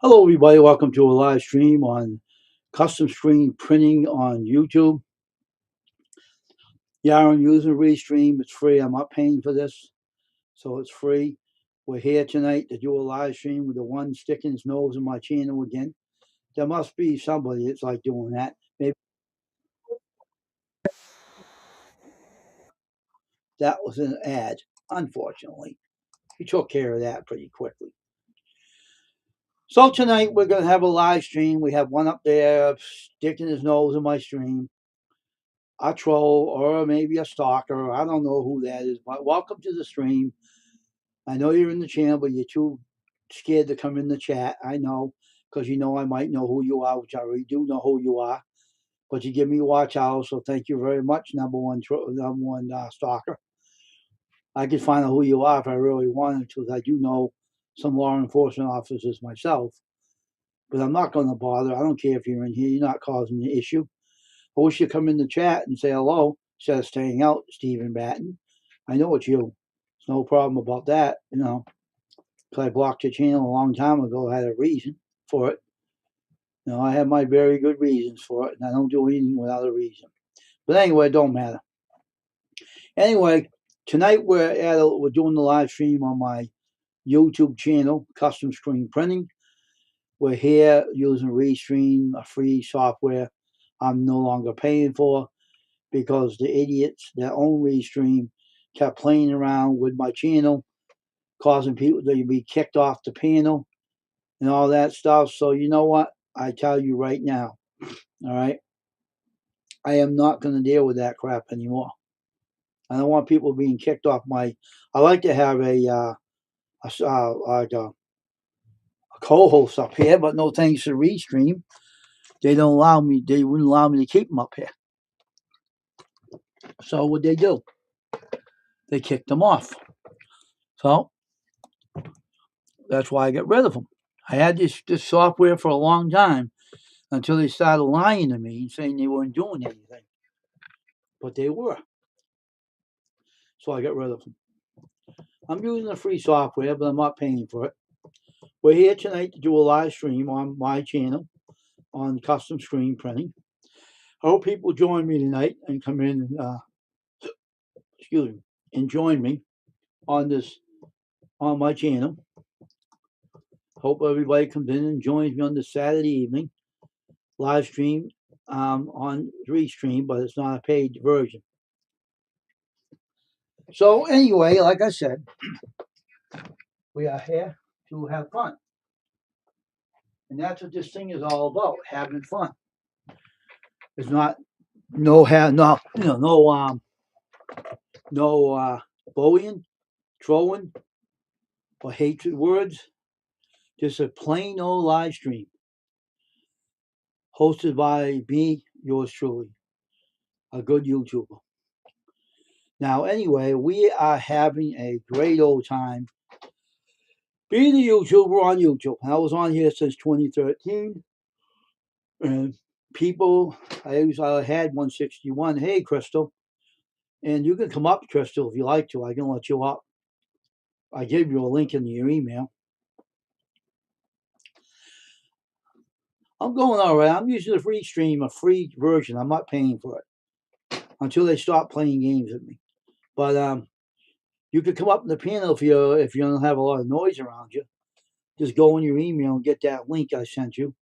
Hello, everybody. Welcome to a live stream on custom screen printing on YouTube. Yeah, I'm using Restream. It's free. I'm not paying for this, so it's free. We're here tonight to do a live stream with the one sticking his nose in my channel again. There must be somebody that's like doing that. Maybe that was an ad, unfortunately. He took care of that pretty quickly. So tonight we're going to have a live stream. We have one up there sticking his nose in my stream. A troll or maybe a stalker. I don't know who that is, but welcome to the stream. I know you're in the channel, but you're too scared to come in the chat. I know, because you know I might know who you are, which I already do know who you are. But you give me a watch out, so thank you very much, number one stalker. I could find out who you are if I really wanted to, because I do know some law enforcement officers myself. But I'm not going to bother. I don't care if you're in here. You're not causing the issue. I wish you'd come in the chat and say hello instead of staying out, Stephen Batten. I know it's you. There's no problem about that, because I blocked your channel a long time ago. I had a reason for it. I have my very good reasons for it, and I don't do anything without a reason. But anyway, it don't matter. Anyway, tonight we're doing the live stream on my YouTube channel, Custom Screen Printing. We're here using Restream, a free software I'm no longer paying for, because the idiots that own Restream kept playing around with my channel, causing people to be kicked off the panel and all that stuff. So you know what? I tell you right now, all right, I am not going to deal with that crap anymore. I don't want people being kicked off my. I like to have like a co-host up here, but no thanks to Restream, they don't allow me. They wouldn't allow me to keep them up here. So what they do? They kicked them off. So that's why I got rid of them. I had this software for a long time until they started lying to me and saying they weren't doing anything, but they were. So I got rid of them. I'm using the free software, but I'm not paying for it. We're here tonight to do a live stream on my channel on custom screen printing. I hope people join me tonight and come in and join me on this on my channel. Hope everybody comes in and joins me on this Saturday evening live stream on Restream, but it's not a paid version. So anyway, like I said, we are here to have fun, and that's what this thing is all about: having fun. It's not no bullying, trolling, or hatred words. Just a plain old live stream hosted by me, yours truly, a good YouTuber. Now, anyway, we are having a great old time being a YouTuber on YouTube. I was on here since 2013, and people, I had 161. Hey, Crystal, and you can come up, Crystal, if you like to. I can let you up. I gave you a link in your email. I'm going all right. I'm using a free stream, a free version. I'm not paying for it until they stop playing games with me. But you could come up in the panel if you don't have a lot of noise around you. Just go in your email and get that link I sent you.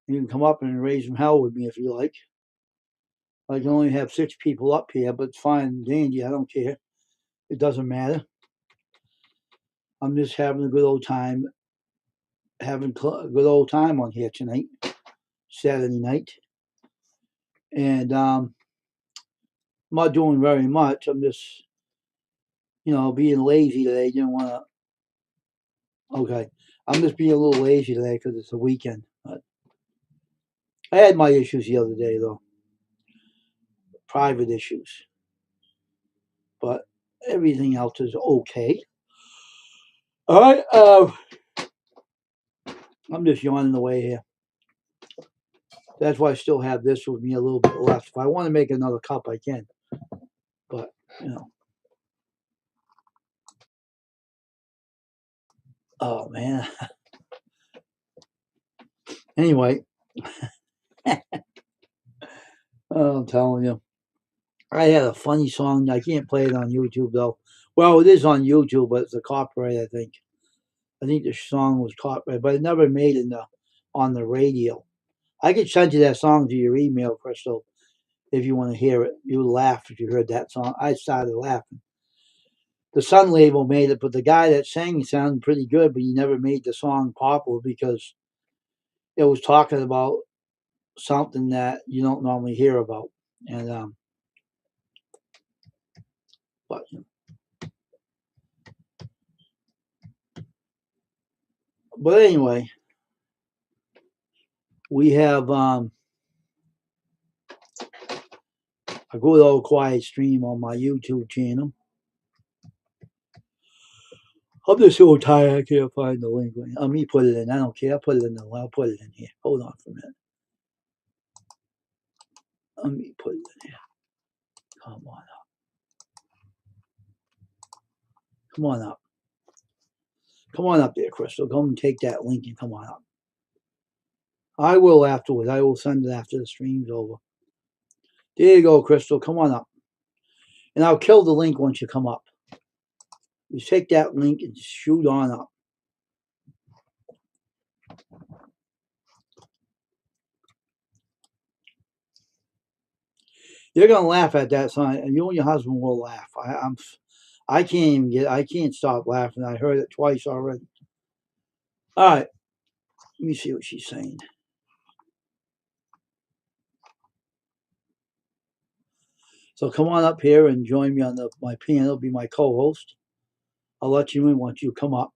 And you can come up and raise some hell with me if you like. I can only have 6 people up here, but it's fine and dandy. I don't care. It doesn't matter. I'm just having a good old time, having a good old time on here tonight, Saturday night. And I'm not doing very much. I'm just, being lazy today. Didn't want to. Okay. I'm just being a little lazy today because it's a weekend. But I had my issues the other day, though. Private issues. But everything else is okay. All right. I'm just yawning away here. That's why I still have this with me a little bit left. If I want to make another cup, I can. But, oh man. Anyway, I'm telling you, I had a funny song. I can't play it on YouTube though. Well, it is on YouTube, but it's a copyright. I think. I think the song was copyright, but it never made it on the radio. I could send you that song to your email, Crystal, if you want to hear it. You laugh if you heard that song. I started laughing. The Sun label made it, but the guy that sang it sounded pretty good, but he never made the song popular because it was talking about something that you don't normally hear about. And but anyway, we have a good old quiet stream on my YouTube channel. I'm just so tired. I can't find the link. Let me put it in. I don't care. I'll put it in. I'll put it in here. Hold on for a minute. Let me put it in here. Come on up. Come on up. Come on up there, Crystal. Go and take that link and come on up. I will afterwards. I will send it after the stream's over. There you go, Crystal. Come on up. And I'll kill the link once you come up. You take that link and shoot on up. You're gonna laugh at that song, and you and your husband will laugh. I can't stop laughing. I heard it twice already. All right, let me see what she's saying. So come on up here and join me on my panel. Be my co-host. I'll let you in once you come up,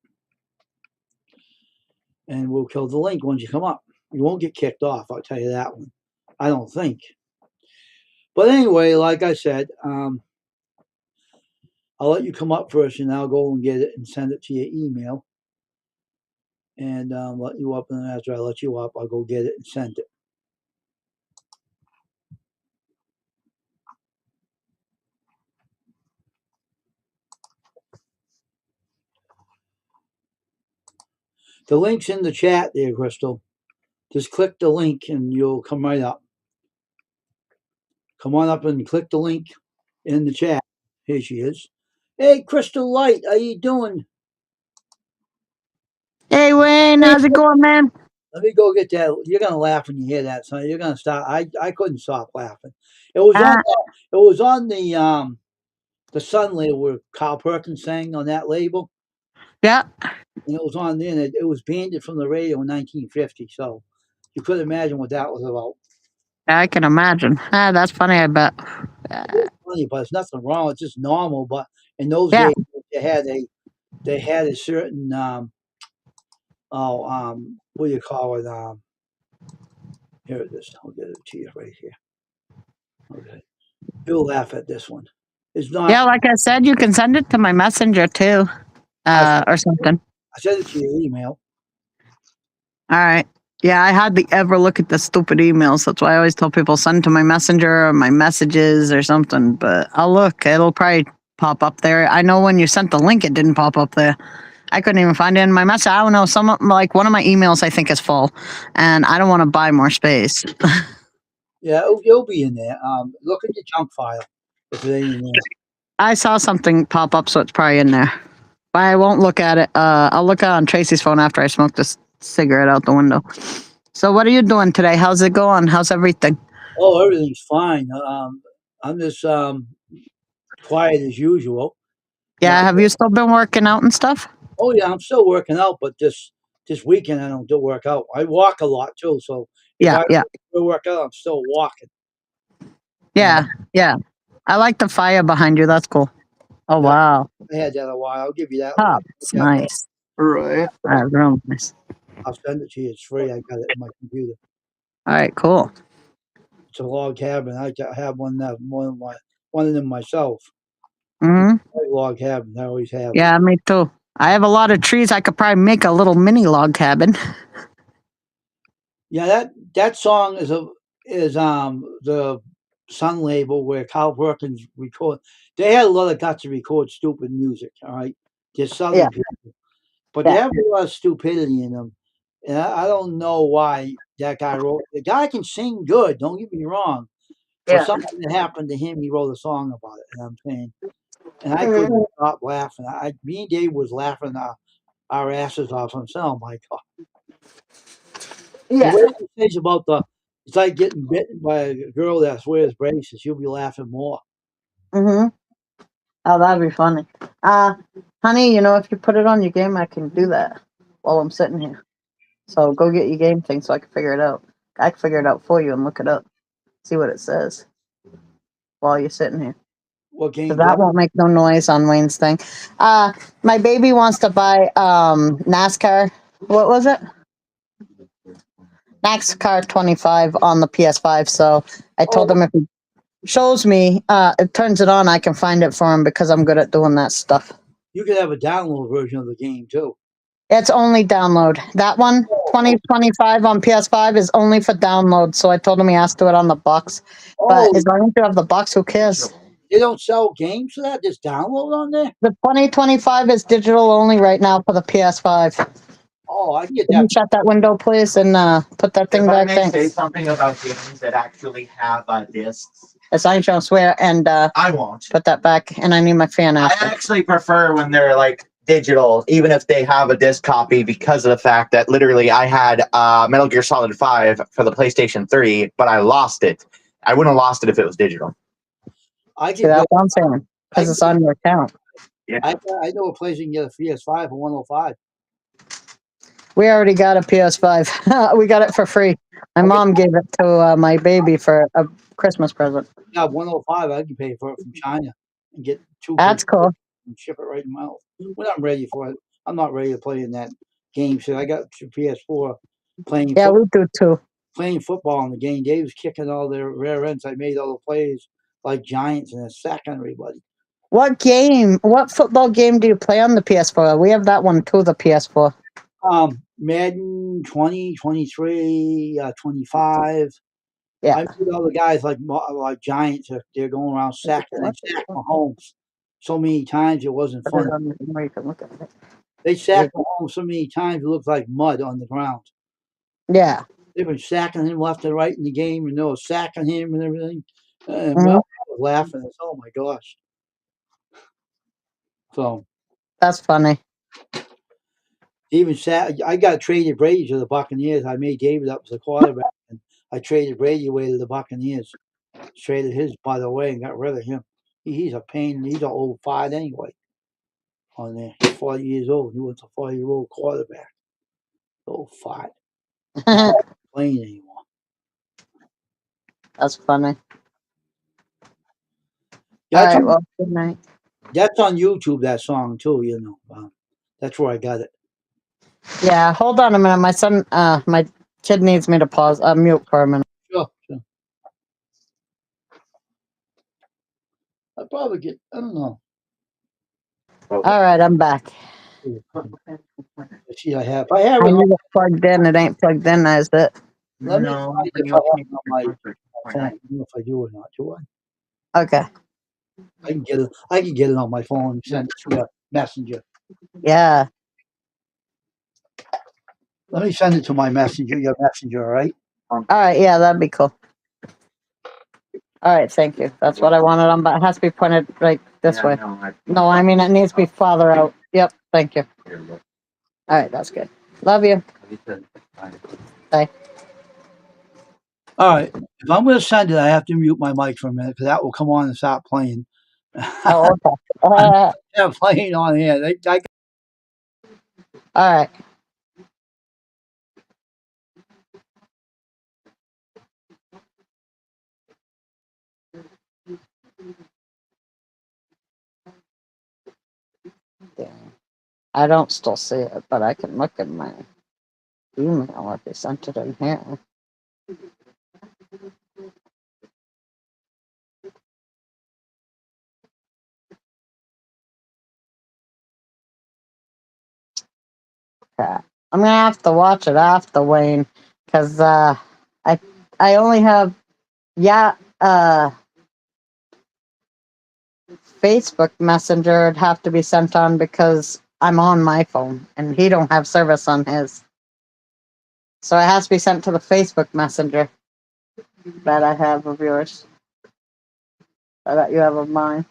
and we'll kill the link once you come up. You won't get kicked off. I'll tell you that one. I don't think. But anyway, like I said, I'll let you come up first, and I'll go and get it and send it to your email, and let you up. And then after I let you up, I'll go get it and send it. The link's in the chat there, Crystal. Just click the link and you'll come right up. Come on up and click the link in the chat. Here she is. Hey, Crystal Light, how you doing? Hey Wayne, how's it going, man? Let me go get that. You're gonna laugh when you hear that, son. You're gonna stop. I couldn't stop laughing. It was on. It was on the Sun label where Carl Perkins sang on that label. Yeah. And it was on there. And it was banned from the radio in 1950. So you could imagine what that was about. I can imagine. That's funny, I bet. It's funny, but it's nothing wrong. It's just normal. But in those days, they had a certain what do you call it? Here it is. I'll get it to you right here. Okay, you'll laugh at this one. It's not. Yeah, like I said, you can send it to my messenger too, or something. I sent it to your email. All right. Yeah, I hardly ever look at the stupid emails. That's why I always tell people send to my messenger or my messages or something. But I'll look. It'll probably pop up there. I know when you sent the link, it didn't pop up there. I couldn't even find it in my message. I don't know. Like one of my emails, I think is full, and I don't want to buy more space. Yeah, it'll be in there. Look at your junk file if it ain't in there. I saw something pop up, so it's probably in there. But I won't look at it. I'll look on Tracy's phone after I smoke this cigarette out the window. So what are you doing today? How's it going? How's everything? Oh, everything's fine. I'm just quiet as usual. Yeah, have you still been working out and stuff? Oh yeah, I'm still working out, but this weekend I don't do work out. I walk a lot too, so if I work out, I'm still walking. Yeah, yeah. I like the fire behind you. That's cool. Oh wow. I had that a while. I'll give you that. Oh, it's nice. Right. Real nice. I'll send it to you. It's free. I got it in my computer. All right, cool. It's a log cabin. I have one of them myself. Mm-hmm. Log cabin. I always have. Yeah, me too. I have a lot of trees. I could probably make a little mini log cabin. Yeah, that song is the Sun label where Carl Perkins recorded. They had a lot of guts to record stupid music. All right, they're Southern people, but they have a lot of stupidity in them, and I don't know why that guy wrote. The guy can sing good. Don't get me wrong. For Yeah. something that happened to him, he wrote a song about it. And I'm saying, and I couldn't Mhm. stop laughing. Me and Dave was laughing our asses off. I'm saying, oh my god, the Yeah. way he says about it's like getting bitten by a girl that wears braces. You'll be laughing more. Mhm. Oh, that'd be funny. Honey, if you put it on your game, I can do that while I'm sitting here. So go get your game thing so I can figure it out. I can figure it out for you and look it up, see what it says while you're sitting here. What So game's that that? won't make no noise on Wayne's thing. My baby wants to buy NASCAR. What was it? NASCAR 25 on the PS5. So I told Oh, him if he shows me, it turns it on, I can find it for him because I'm good at doing that stuff. you could have a download version of the game too. It's only download. That one, 2025 on PS5 is only for download. So I told him he has to do it on the box. But Oh, as long as you have the box, who cares? they don't sell games for that. Just download on there. The 2025 is digital only right now for the PS5. Oh, I can get Can that. you shut that window, please, and put that thing If I back? may say Thanks. something about games that actually have discs, As I shall swear, and I won't. put that back. And I need my fan I after. actually prefer when they're like digital, even if they have a disc copy, because of the fact that literally I had Metal Gear Solid 5 for the PlayStation 3, but I lost it. I wouldn't have lost it if it was digital. I See, could that's get. what I'm saying. I, Because it's on your account. I know a place you can get a PS5 for 105. We already got a PS5. We got it for free. My mom gave it to my baby for a Christmas present. Yeah, 105. I can pay for it from China and get two That's cool. and ship it right in my house when I'm ready for it. I'm not ready to play in that game. So I got your PS4 playing Yeah, we do too. playing football in the game. Dave was kicking all their rare ends. I made all the plays like giants and sacking everybody. What football game do you play on the PS4? We have that one too, the PS4. Madden 20, 23, 25. Yeah. I meet all the guys like giants. They're going around sacking. They sacked Mahomes so many times it wasn't funny. Where you can look at it. They sacked Mahomes so many times it looked like mud on the ground. Yeah. They've been sacking him left and right in the game, and they were sacking him and everything. And Mhm. well, I was laughing. It's, oh my gosh. So That's funny. even I got traded Brady to the Buccaneers. I made David up as a quarterback, and I traded Brady away to the Buccaneers. Traded his by the way and got rid of him. He's a pain. He's an old fart anyway. On there, he's 40 years old. He was a 40-year-old quarterback. Old fart. Not playing anymore. That's funny. That's All right. on, Well, good night. that's on YouTube. That song too. That's where I got it. Yeah. Hold on a minute. My son, my kid needs me to pause. Mute for a minute. Sure. I probably get. I don't know. All right. I'm back. See, I have. I have I it. need it plugged in. It ain't plugged in, is it? Let me No, find but if you I have can't it on my phone. I don't know if I do or not. Do I? Okay. I can get it. I can get it on my phone and send it to your messenger. Yeah. Let me send it to my messenger. Your messenger, all right? All right. Yeah, that'd be cool. All right. Thank you. That's what I wanted on, but it has to be pointed right this way. No, I mean, it needs to be farther out. Yep. Thank you. All right. That's good. Love you. Bye. All right. If I'm going to send it, I have to mute my mic for a minute because that will come on and stop playing. Oh, okay. Yeah, playing on here. All right. Dang. I don't still see it, but I can look in my email if they sent it in here. Okay. I'm gonna have to watch it after Wayne, because I only have Facebook Messenger would have to be sent on because I'm on my phone and he don't have service on his. So it has to be sent to the Facebook Messenger that I have of yours, or that you have of mine.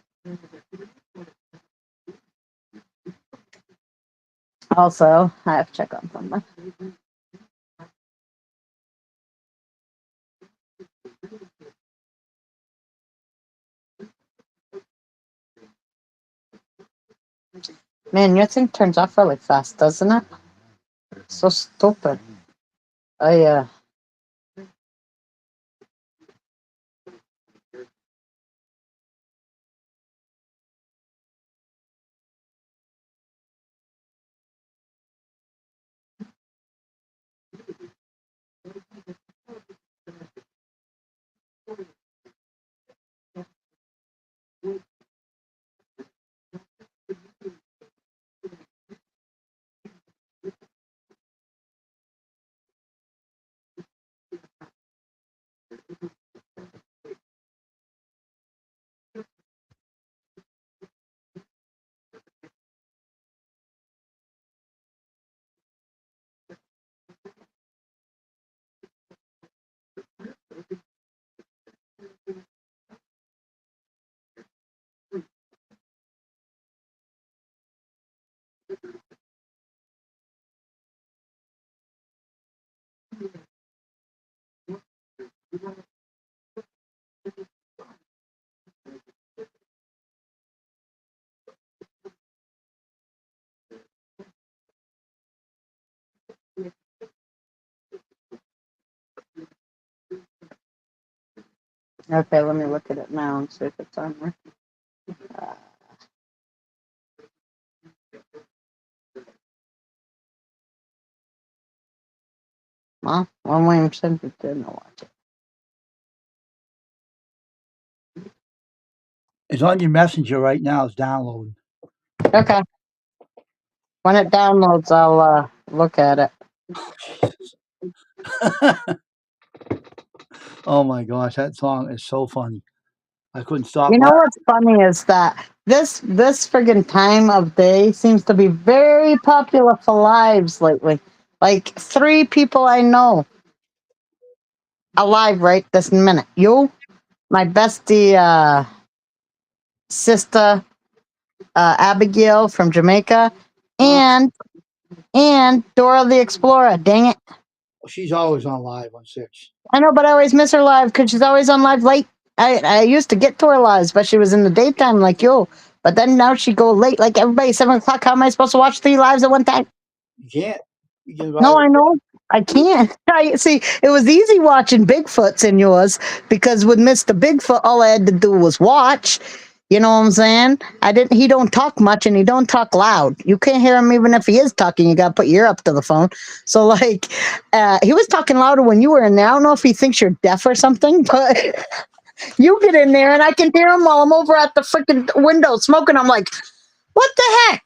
Also, I have to check on something. Man, your thing turns off really fast, doesn't it? So stupid. Oh yeah. Okay, let me look at it now and see if it's on there. Uh, well, when William sent it, didn't watch it. It's on your messenger right now. It's downloading. Okay. When it downloads, I'll look at it. Oh my gosh, that song is so funny. I couldn't stop You know laughing. what's funny is that this friggin' time of day seems to be very popular for lives lately. Like 3 people I know alive right this minute. You, my bestie sister Abigail from Jamaica, and Dora the Explorer. Dang it! She's always on live on 6. I know, but I always miss her live because she's always on live late. I used to get to her lives, but she was in the daytime like you. But then now she go late like everybody 7 o'clock. How am I supposed to watch 3 lives at one time? You can't. You can No, rather I know. I can't. I see. It was easy watching Bigfoot's in yours because with Mister Bigfoot, all I had to do was watch. You know what I'm saying? I didn't. He don't talk much and he don't talk loud. You can't hear him even if he is talking. You got to put your ear up to the phone. So like, he was talking louder when you were in there. I don't know if he thinks you're deaf or something, but you get in there and I can hear him while I'm over at the freaking window smoking. I'm like, what the heck?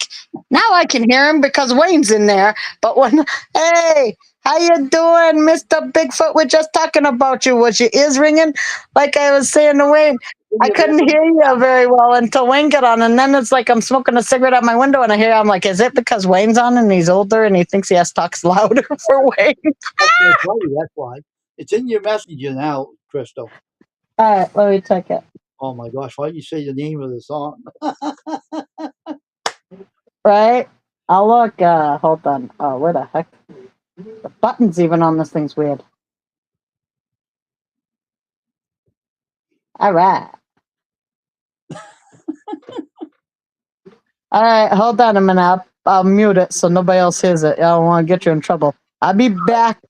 Now I can hear him because Wayne's in there. But when, hey, how you doing, Mister Bigfoot? We're just talking about you. Was your ears ringing? Like I was saying to Wayne, I couldn't hear you very well until Wayne got on, and then it's like I'm smoking a cigarette out my window, and I hear. I'm like, is it because Wayne's on and he's older and he thinks he has to talk louder for Wayne? that's why. That's why. It's in your messenger now, Crystal. All right, let me check it. Oh my gosh, why did you say the name of the song? Right, I'll look. Hold on. Oh, where the heck? The buttons even on this thing's weird. All right. All right, hold on a minute. I'll mute it so nobody else hears it. I don't want to get you in trouble. I'll be back.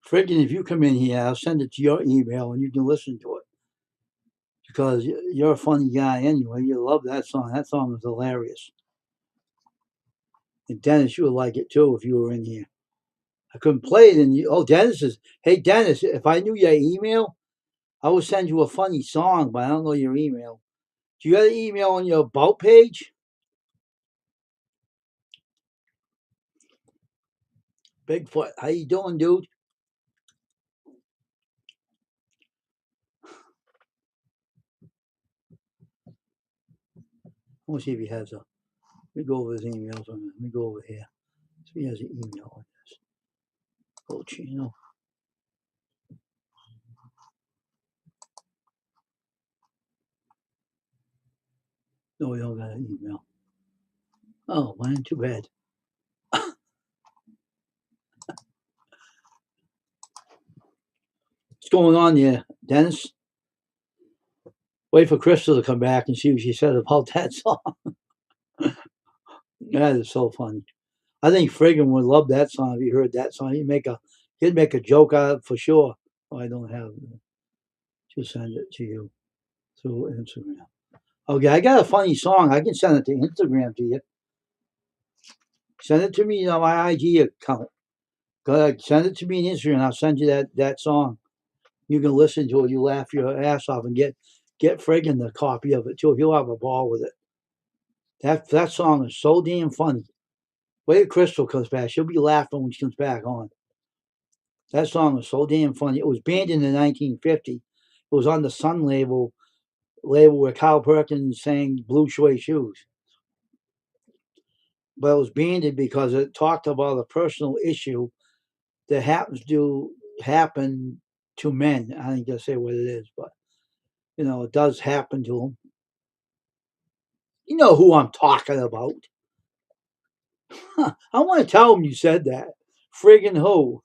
Friggin', if you come in here, I'll send it to your email and you can listen to it. Because you're a funny guy anyway. You love that song. That song is hilarious. And Dennis, you would like it too if you were in here. I couldn't play it. And Dennis is. Hey, Dennis, if I knew your email, I would send you a funny song, but I don't know your email. Do you have an email on your about page? Bigfoot, how you doing, dude? I want to see if he has a. Let me go over his emails. Let me go over here. So he has an email on this. Oh, channel. No, we don't got an email. Oh, man, too bad. What's going on there, Dennis? Wait for Crystal to come back and see what she said about that song. That is so funny. I think Friggin would love that song if he heard that song. He'd make a joke out of it for sure. Oh, I don't have it. Just send it to you through Instagram. Okay, I got a funny song. I can send it to Instagram to you. Send it to me on my IG account. Go ahead, send it to me on Instagram. I'll send you that song. You can listen to it. You laugh your ass off and get Friggin the copy of it too. He'll have a ball with it. That song is so damn funny. Wait till Crystal comes back. She'll be laughing when she comes back on. That song is so damn funny. It was banned in the 1950. It was on the Sun label where Carl Perkins sang Blue Suede Shoes. But it was banned because it talked about a personal issue that happens to happen to men. I ain't gonna say what it is, but it does happen to them. You know who I'm talking about. I want to tell him you said that. Friggin' who?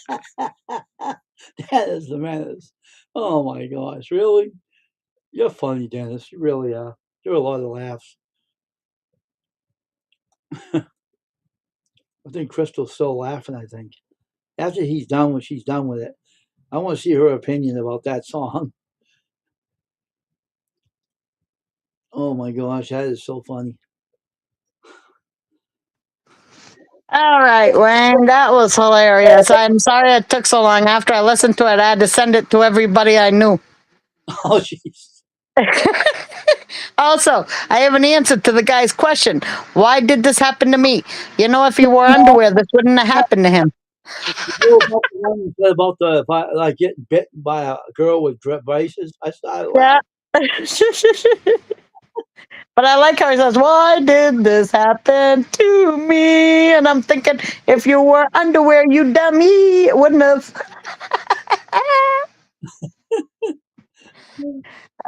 That is the menace. Oh my gosh, really? You're funny, Dennis. You really are. You're a lot of laughs. I think Crystal's still laughing, I think. After she's done with it, I want to see her opinion about that song. Oh my gosh, that is so funny. All right, Wayne, that was hilarious. I'm sorry it took so long. After I listened to it, I had to send it to everybody I knew. Oh, jeez. Also, I have an answer to the guy's question. Why did this happen to me? If he wore underwear, this wouldn't have happened to him. You know about the one you said about like getting bitten by a girl with braces? I started laughing. Yeah. But I like how he says, "Why did this happen to me?" And I'm thinking, if you wore underwear, you dummy, it wouldn't have.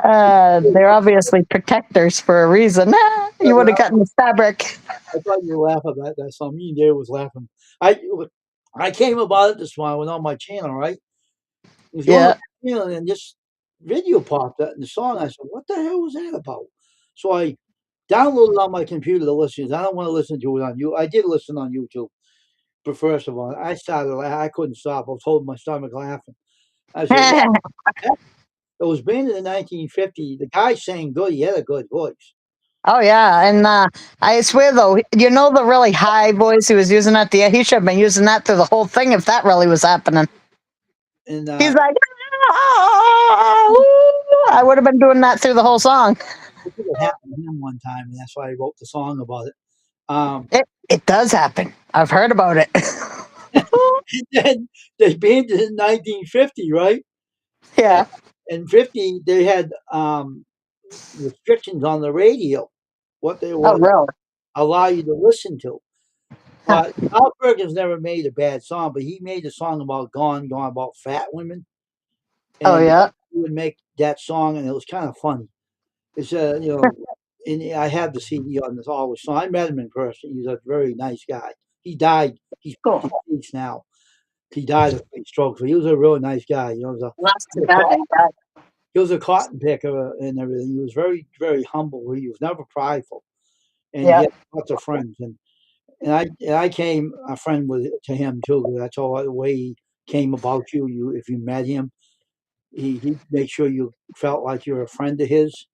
They're obviously protectors for a reason. You would have gotten the fabric. I thought you were laughing about that song. Me and Dave was laughing. I came about it this morning. I went on my channel, right? It was going on Yeah. my channel, and this video popped up in the song. I said, "What the hell was that about?" So I downloaded it on my computer to listen. I don't want to listen to it on you. I did listen on YouTube, but first of all, I started. I couldn't stop. I was holding my stomach laughing. I said, "What?" It was banned in the 1950s. The guy sang good. He had a good voice. Oh yeah, and I swear though, the really high voice he was using at the end. He should have been using that through the whole thing if that really was happening. And He's like, I would have been doing that through the whole song. I think it happened to him one time, and that's why I wrote the song about it. It does happen. I've heard about it. And then they banned it in 1950, right? Yeah. In 50, they had restrictions on the radio, what they Oh, would really? allow you to listen to. But Al Perkins never made a bad song, but he made a song about gone about fat women. Oh, And yeah. he would make that song, and it was kind of funny. It's and I have the CD on this always. So I met him in person. He's a very nice guy. He died. He's Cool. deceased now. He died of a stroke, but he was a really nice guy. That's too bad they died. He was a cotton picker and everything. He was very, very humble. He was never prideful, and he Yeah. had lots of friends. And I came a friend to him too. That's all the way he came about you. If you met him, he'd make sure you felt like you're a friend of his,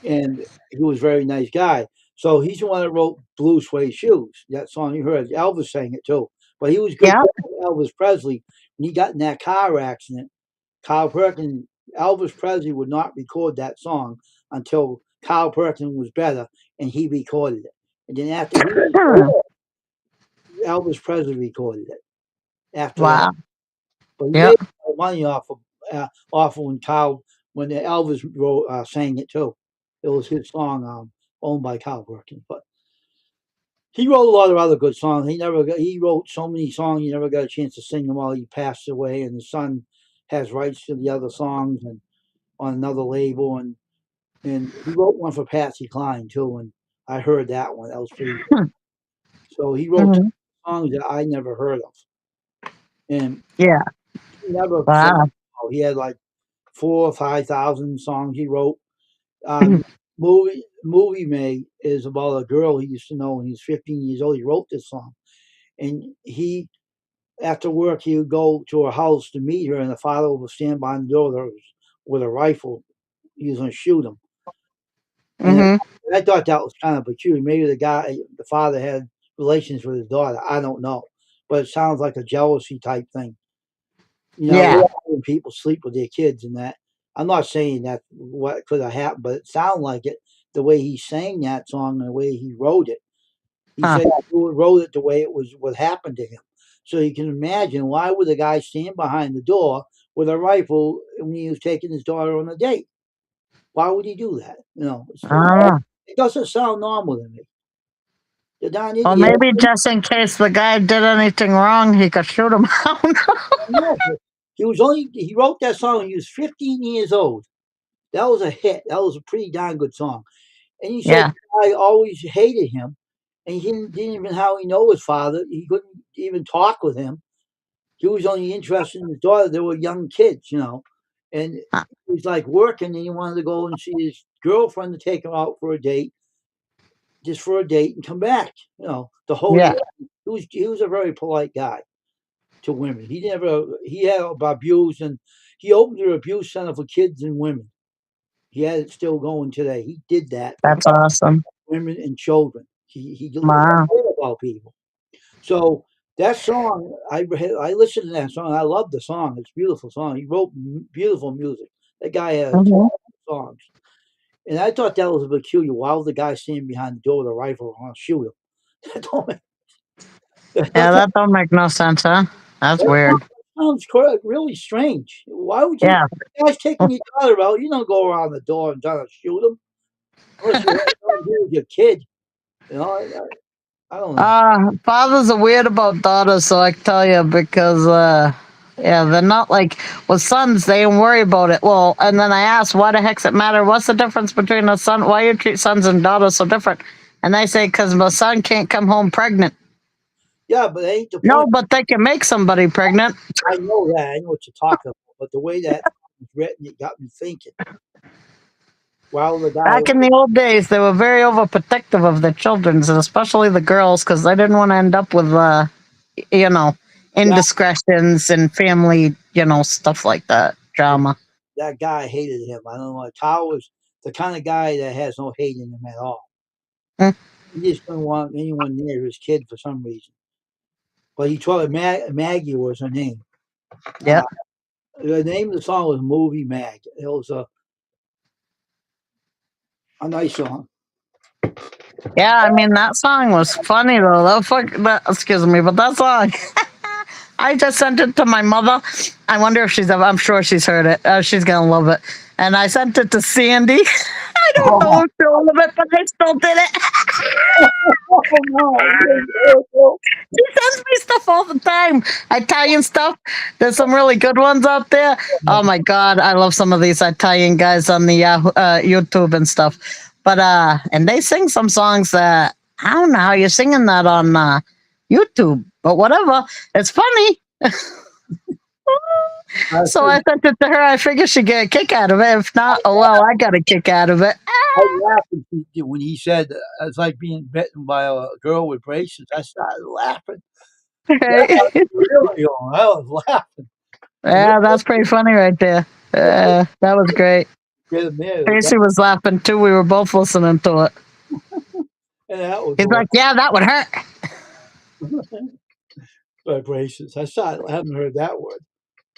and he was a very nice guy. So he's the one that wrote "Blue Suede Shoes." That song you heard, Elvis sang it too. But he was good Yeah. for Elvis Presley when he got in that car accident. Carl Perkins, Elvis Presley would not record that song until Carl Perkins was better, and he recorded it. And then after he recorded it, Elvis Presley recorded it after that. Wow. But he Yep. made money off of when Elvis sang it too. It was his song, owned by Carl Perkins. But he wrote a lot of other good songs. He wrote so many songs he never got a chance to sing them all. He passed away, and his son has rights to the other songs and on another label, and he wrote one for Patsy Cline too, and I heard that one. That was pretty good. Hmm. So he wrote Mhm. songs that I never heard of, and Yeah. he never sang. Wow. He had like 4 or 5 thousand songs he wrote. Um, movie May is about a girl he used to know when he was 15 years old. He wrote this song, and he after work he would go to her house to meet her, and the father would stand behind the door with a rifle. He was going to shoot him, and Hmm. I thought that was kind of peculiar. Maybe the father had relations with his daughter. I don't know, but it sounds like a jealousy type thing. Yeah. When people sleep with their kids and that. I'm not saying that what could have happened, but it sounded like it. The way he sang that song and the way he wrote it, he Huh. said he wrote it the way it was what happened to him. So you can imagine why would a guy stand behind the door with a rifle when he was taking his daughter on a date? Why would he do that? Ah. It doesn't sound normal to me. The darn Well, idiot. maybe just in case the guy did anything wrong, he could shoot him out. No, he wrote that song when he was 15 years old. That was a hit. That was a pretty darn good song. And he said Yeah. the guy always hated him, and he didn't even hardly know his father. He couldn't even talk with him. He was only interested in his daughter. They were young kids. And Huh. he was like working, and he wanted to go and see his girlfriend to take him out for a date, just for a date, and come back. The whole Yeah. day. He was a very polite guy to women. He had abuse, and he opened an abuse center for kids and women. He had it still going today. He did that That's awesome. women and children. He Wow. cared about people. So that song, I listened to that song. I love the song. It's a beautiful song. He wrote beautiful music. That guy had Hmm. songs, and I thought that was peculiar. Why was the guy standing behind the door with a rifle on shoot him? That don't make, that Yeah, doesn't- that don't make no sense, huh? That's that weird. sounds really strange. Why would you? Yeah. The guy's taking your daughter out. You don't go around the door and try to shoot him unless you have something to do with your kid. I don't know. Fathers are weird about daughters, so I can tell you because, yeah, they're not like with sons. They don't worry about it. Well, and then I asked, why the heck's it matter? What's the difference between a son? Why you treat sons and daughters so different? And they say because my son can't come home pregnant. Yeah, but that ain't the No, point. but they can make somebody pregnant. I know that. I know what you're talking about. But the way that was written, it got me thinking. Well, the guy, Back in the old days, they were very overprotective of their children, and especially the girls, because they didn't want to end up with, you know, yeah, indiscretions and family, stuff like that, drama. that guy hated him. I don't know. Tao was the kind of guy that has no hate in him at all. Mm. He just didn't want anyone near his kid for some reason. But he told Maggie was her name. Uh, Yep. the name of the song was Movie Mag. It was a nice song. Yeah, I mean that song was funny though. Excuse me, but that song, I just sent it to my mother. I wonder if I'm sure she's heard it. She's gonna love it. And I sent it to Sandy. I don't know if she'll love it, but I still did it. Oh no! She sends me stuff all the time. Italian stuff. There's some really good ones out there. Oh my god, I love some of these Italian guys on the YouTube and stuff. But and they sing some songs that I don't know how you're singing that on YouTube, but whatever. It's funny. So I sent it to her. I figured she'd get a kick out of it. If not, oh well, I got a kick out of it. I laughed when he said it's like being bitten by a girl with braces. I started laughing. Right? Really on. I was laughing. Yeah, that's pretty funny right there. That was great. Get him there. Tracy was laughing too. We were both listening to it. And that was He's like, "Yeah, that would hurt." vibrations. I haven't heard that word.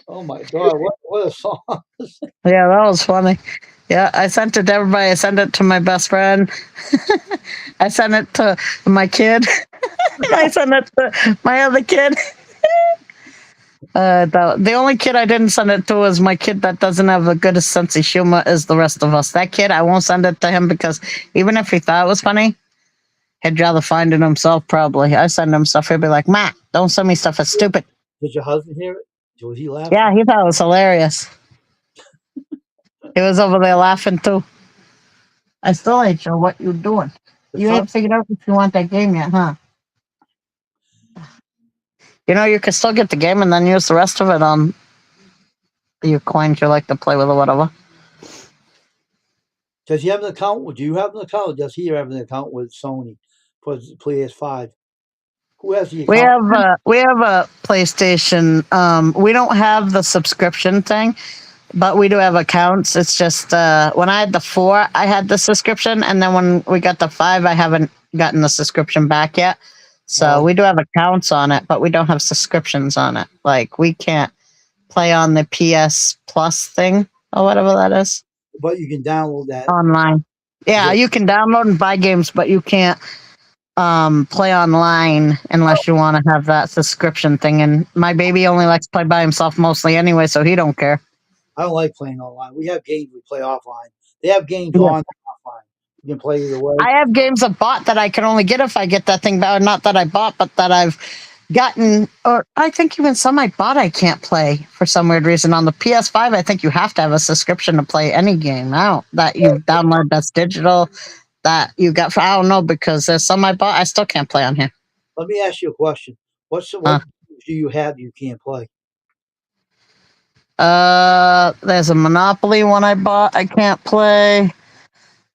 Oh my God, what a song. Yeah, that was funny. Yeah, I sent it to everybody. I sent it to my best friend. I sent it to my kid. I sent it to my other kid. The only kid I didn't send it to is my kid that doesn't have a good sense of humor as the rest of us. That kid, I won't send it to him because even if he thought it was funny, he'd rather find it himself probably. I send him stuff, he'll be like, "Ma, don't send me stuff, it's stupid." Did your husband hear it? Was he laughing? Yeah, he thought it was hilarious. He was over there laughing too. I still ain't sure what you doing. You ain't figured out if you want that game yet, huh? You know, you can still get the game and then use the rest of it on your coins you like to play with or whatever. Does he have an account? Do you have an account? Or does he have an account with Sony for PS5? Who has the account? We have a PlayStation. We don't have the subscription thing, but we do have accounts. It's just when I had the 4, I had the subscription, and then when we got the 5, I haven't gotten the subscription back yet. So we do have accounts on it, but we don't have subscriptions on it. Like we can't play on the PS Plus thing or whatever that is. But you can download that online. Yeah, you can download and buy games, but you can't play online unless you want to have that subscription thing. And my baby only likes to play by himself mostly anyway, so he don't care. I don't like playing online. We have games we play offline. They have games on and offline. You can play either way. I have games I bought that I can only get if I get that thing back. Not that I bought, but that I've gotten. Or I think even some I bought I can't play for some weird reason. On the PS5, I think you have to have a subscription to play any game out that you download that's digital. That you got for, I don't know, because there's some I bought I still can't play on here. Let me ask you a question. What do you have you can't play? There's a Monopoly one I bought I can't play.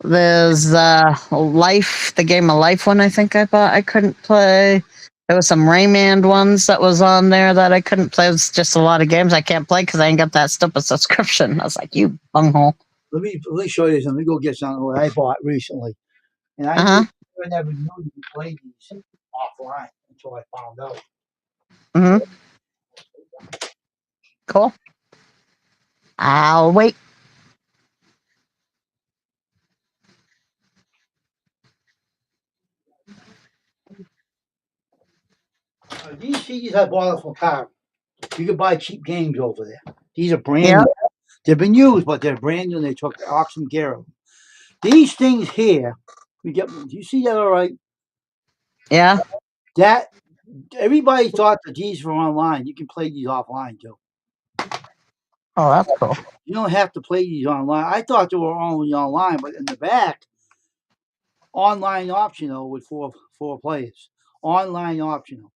There's Life, the game of Life one I think I bought I couldn't play. There was some Rayman ones that was on there that I couldn't play. It was just a lot of games I can't play because I ain't got that stupid subscription. I was like, you bunghole. Let me show you something. Let me go get something that I bought recently. And I never knew you could play these offline until I found out. Cool. I'll wait. These CDs I bought from Car. You can buy cheap games over there. These are brand new. They've been used, but they're brand new and they took awesome care of them. These things here, do you see that all right? Yeah. That everybody thought that these were online. You can play these offline too. Oh, that's cool. You don't have to play these online. I thought they were only online, but in the back, online optional with four players. Online optional.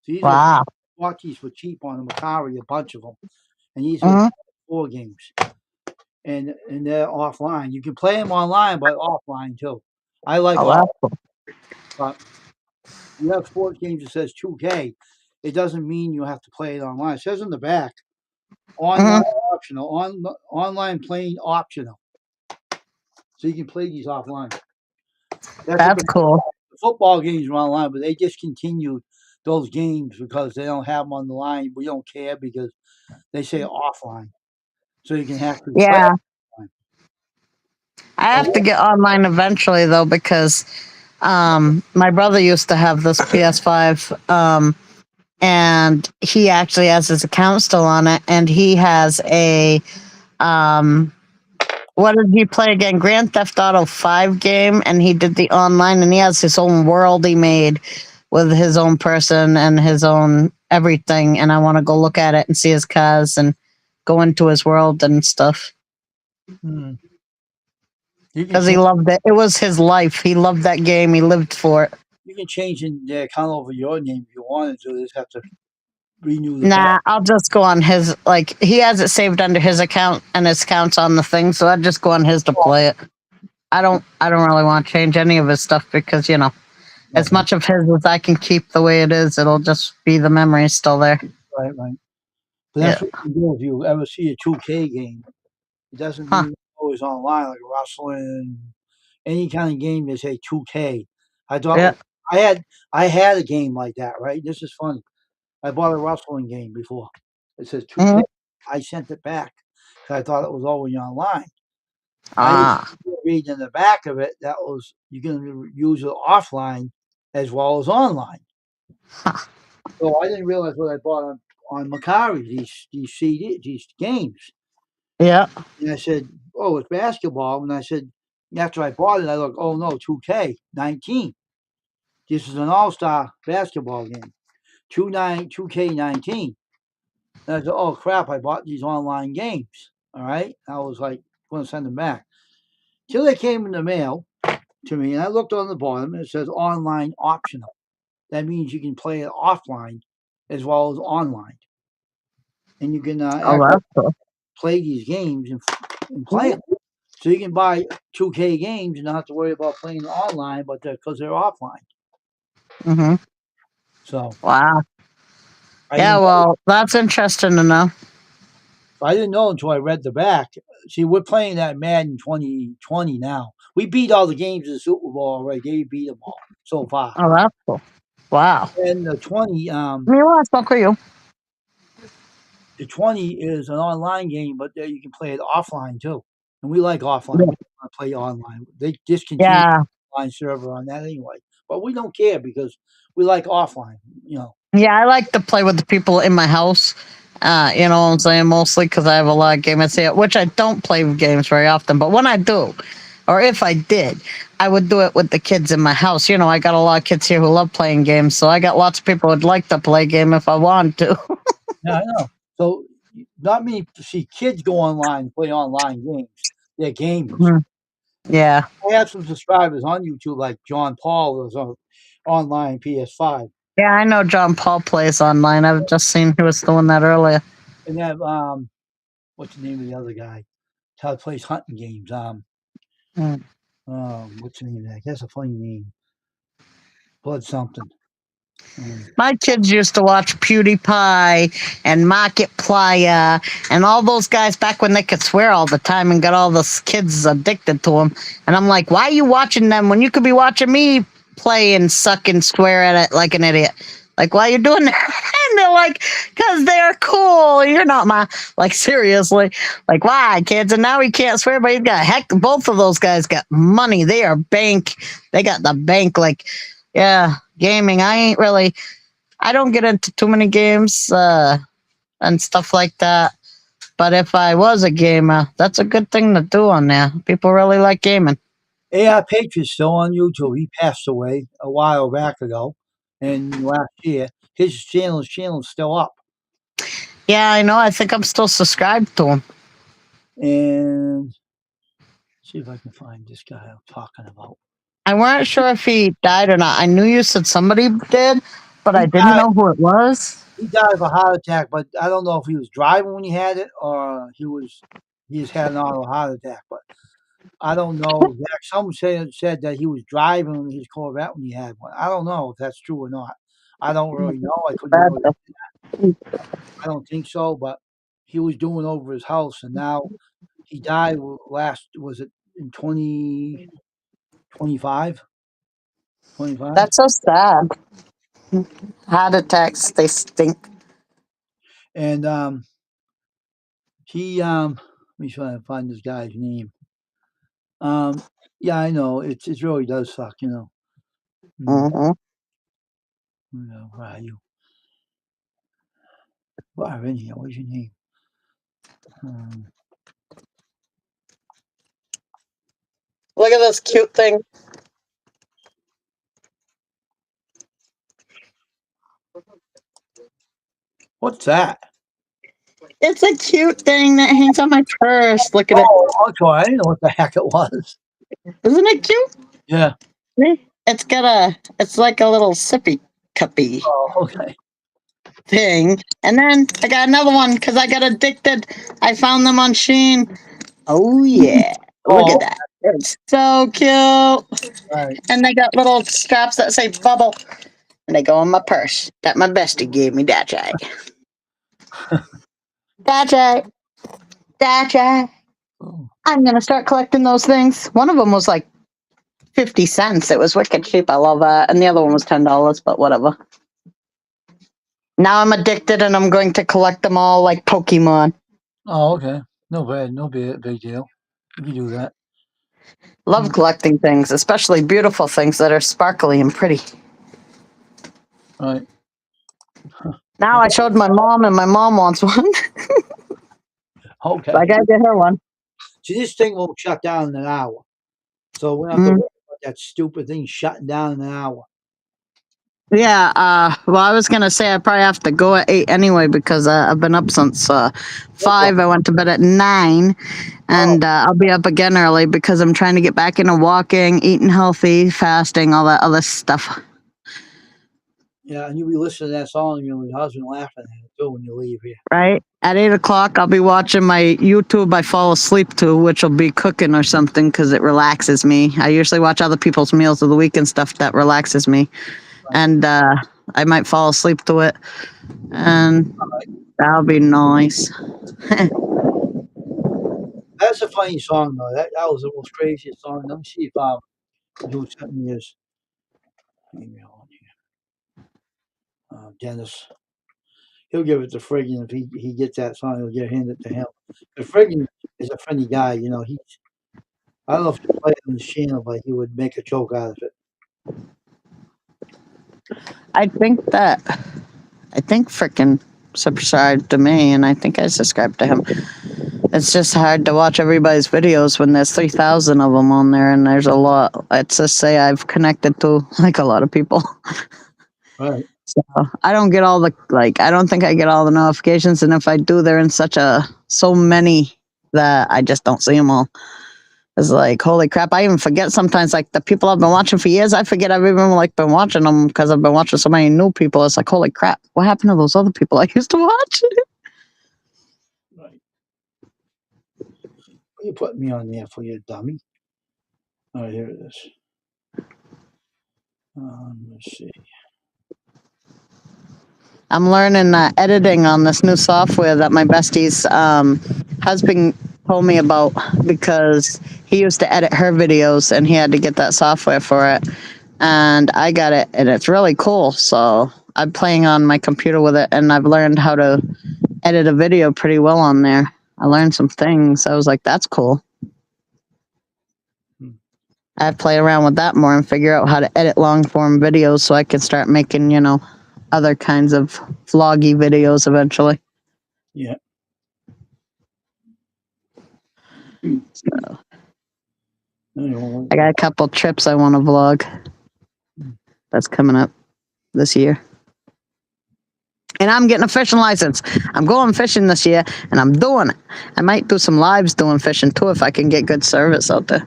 These wow. Bought these for cheap on the Macari, a bunch of them, and these are 4 games, and they're offline. You can play them online, but offline too. I like. But you have sports games that says 2K. It doesn't mean you have to play it online. It says in the back, online optional, online playing optional. So you can play these offline. That's cool. The football games are online, but they discontinued those games because they don't have them on the line. We don't care because they say offline. So you can have to play offline. I have to get online eventually though because my brother used to have this PS5 and he actually has his account still on it and he has a what did he play again? Grand Theft Auto 5 game, and he did the online, and he has his own world he made with his own person and his own everything, and I want to go look at it and see his cars and go into his world and stuff. Because he loved it. It was his life. He loved that game. He lived for it. You can change the account over your name if you wanted to. You just have to renew the Nah, I'll just go on his, like, he has it saved under his account and his account's on the thing, so I'd just go on his to play it. I don't really want to change any of his stuff because, you know, As Okay. much of his as I can keep the way it is, it'll just be the memory still there. Right. But that's what you do if you ever see a 2K game. It doesn't Huh. mean it's always online, like wrestling, any kind of game. They say 2K. I thought Yeah. I had a game like that. Right. This is funny. I bought a wrestling game before. It says 2K. Mhm. I sent it back because I thought it was always online. I didn't Ah. read in the back of it that was you can use it offline as well as online. Huh. So I didn't realize what I bought on Macari, these games. Yeah. And I said, "Oh, it's basketball." And I said, after I bought it, I looked, "Oh no, 2K19. This is an all-star basketball game. 2K19." And I said, "Oh crap! I bought these online games." All right. I was like, "Going to send them back." Till they came in the mail to me, and I looked on the bottom, and it says online optional. That means you can play it offline as well as online, and you can Oh, actually that's cool. play these games and play them. So you can buy 2K games and not have to worry about playing online, but because they're offline. Hmm. So Wow. I Yeah. didn't Well, that's interesting to know. I didn't know until I read the back. See, we're playing that Madden 2020 now. We beat all the games in the Super Bowl already. They beat them all so far. Oh, that's cool. Wow. And the 20, Me want to smoke with you. the 20 is an online game, but you can play it offline too. And we like offline. Yeah. We don't want to play online. They discontinued Yeah. the online server on that anyway. But we don't care because we like offline, you know. Yeah, I like to play with the people in my house. You know what I'm saying? Mostly because I have a lot of games here, which I don't play games very often. But when I do, or if I did, I would do it with the kids in my house. You know, I got a lot of kids here who love playing games, so I got lots of people who'd like to play a game if I want to. Yeah, I know. So not many see kids go online and play online games. They're gamers. Mhm. Yeah. I have some subscribers on YouTube like John Paul is on online PS5. Yeah, I know John Paul plays online. I've just seen he was doing that earlier. And they have what's the name of the other guy? How plays hunting games. Mm. What's the name of that? That's a funny name. Blood something. My kids used to watch PewDiePie and Markiplier and all those guys back when they could swear all the time and got all the kids addicted to them. And I'm like, why are you watching them when you could be watching me play and suck and swear at it like an idiot? Like, why are you doing that? And they're like, because they're cool. You're not my, like, seriously. Like, why, kids? And now he can't swear, but he's got, heck, both of those guys got money. They are bank. They got the bank, like, yeah, gaming. I don't get into too many games and stuff like that. But if I was a gamer, that's a good thing to do on there. People really like gaming. AI Patriot's still on YouTube. He passed away a while back ago, and last year his channel's still up. Yeah, I know. I think I'm still subscribed to him. And see if I can find this guy I'm talking about. I weren't sure if he died or not. I knew you said somebody did, but I didn't know who it was. He died of a heart attack, but I don't know if he was driving when he had it or he just had an auto heart attack. But I don't know. Someone said that he was driving his Corvette when he had one. I don't know if that's true or not. I don't really know. I couldn't really, I don't think so, but he was doing over his house, and now he died last. Was it in 2025? 25? That's so sad. Heart attacks, they stink. And he let me try to find this guy's name. Yeah, I know it really does suck, you know. Mm-hmm. Where are you? Where in here? What's your name? Look at this cute thing. What's that? It's a cute thing that hangs on my purse. Look at it. Oh, okay. I didn't know what the heck it was. Isn't it cute? Yeah. It's like a little sippy cuppy Oh, okay. thing. And then I got another one because I got addicted. I found them on Shein. Oh yeah. Look at that. It's so cute. Right. And they got little straps that say bubble. And they go in my purse that my bestie gave me that day. That day. That day. Oh, I'm going to start collecting those things. One of them was like 50 cents. It was wicked cheap. I love that. And the other one was $10, but whatever. Now I'm addicted and I'm going to collect them all like Pokemon. oh, okay. No bad. No big deal. You can do that. Love collecting things, especially beautiful things that are sparkly and pretty. Right. Now I showed my mom and my mom wants one. Okay. So I gotta get her one. See, this thing won't shut down in an hour. So we're not going to worry about that stupid thing shutting down in an hour. Yeah, well, I was gonna say I probably have to go at 8 anyway because I've been up since 5. I went to bed at 9, and I'll be up again early because I'm trying to get back into walking, eating healthy, fasting, all that other stuff. Yeah, and you'll be listening to that song and your husband laughing at it too when you leave here. Right at 8 o'clock, I'll be watching my YouTube. I fall asleep to, which will be cooking or something because it relaxes me. I usually watch other people's meals of the week and stuff that relaxes me. And I might fall asleep to it, and that'll be nice. That's a funny song though. That was the most craziest song. Let me see if who sent me his email on here. Dennis. He'll give it to Friggin if he gets that song. He'll get handed to him. But Friggin is a funny guy. You know, I don't know if he played on his channel, but he would make a joke out of it. I think frickin' subscribed to me, and I think I subscribed to him. It's just hard to watch everybody's videos when there's 3,000 of them on there, and there's a lot. Let's just say I've connected to like a lot of people. Right. So I don't get all the I don't think I get all the notifications, and if I do, they're in so many that I just don't see them all. It's like, holy crap, I even forget sometimes, like the people I've been watching for years, I forget I've even been watching them because I've been watching so many new people. It's like, holy crap, what happened to those other people I used to watch? Right. You put me on there for you, dummy. All right, here it is. Let's see. I'm learning editing on this new software that my bestie's husband told me about because he used to edit her videos and he had to get that software for it. And I got it and it's really cool. So I'm playing on my computer with it and I've learned how to edit a video pretty well on there. I learned some things. I was like, that's cool. I have to play around with that more and figure out how to edit long form videos so I can start making, other kinds of vloggy videos eventually. Yeah. So, I got a couple trips I want to vlog. That's coming up this year. And I'm getting a fishing license. I'm going fishing this year and I'm doing it. I might do some lives doing fishing too if I can get good service out there.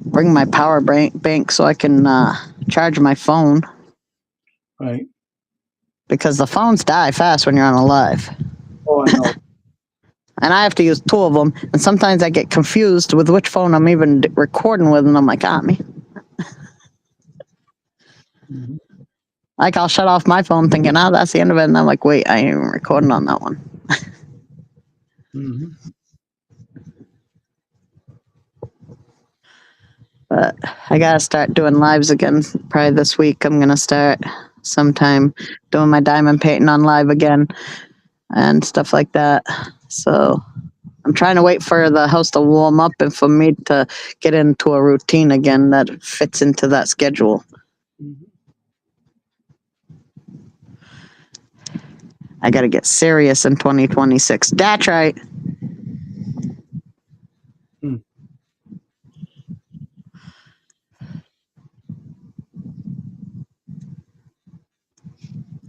Bring my power bank so I can charge my phone. Right. Because the phones die fast when you're on a live. Oh, I know. And I have to use 2 of them. And sometimes I get confused with which phone I'm even recording with. And I'm like, me. Mm-hmm. Like I'll shut off my phone thinking, that's the end of it. And I'm like, wait, I ain't even recording on that one. Mm-hmm. But I got to start doing lives again. Probably this week. I'm going to start sometime doing my diamond painting on live again and stuff like that. So I'm trying to wait for the house to warm up and for me to get into a routine again that fits into that schedule. Mm-hmm. I got to get serious in 2026. That's right.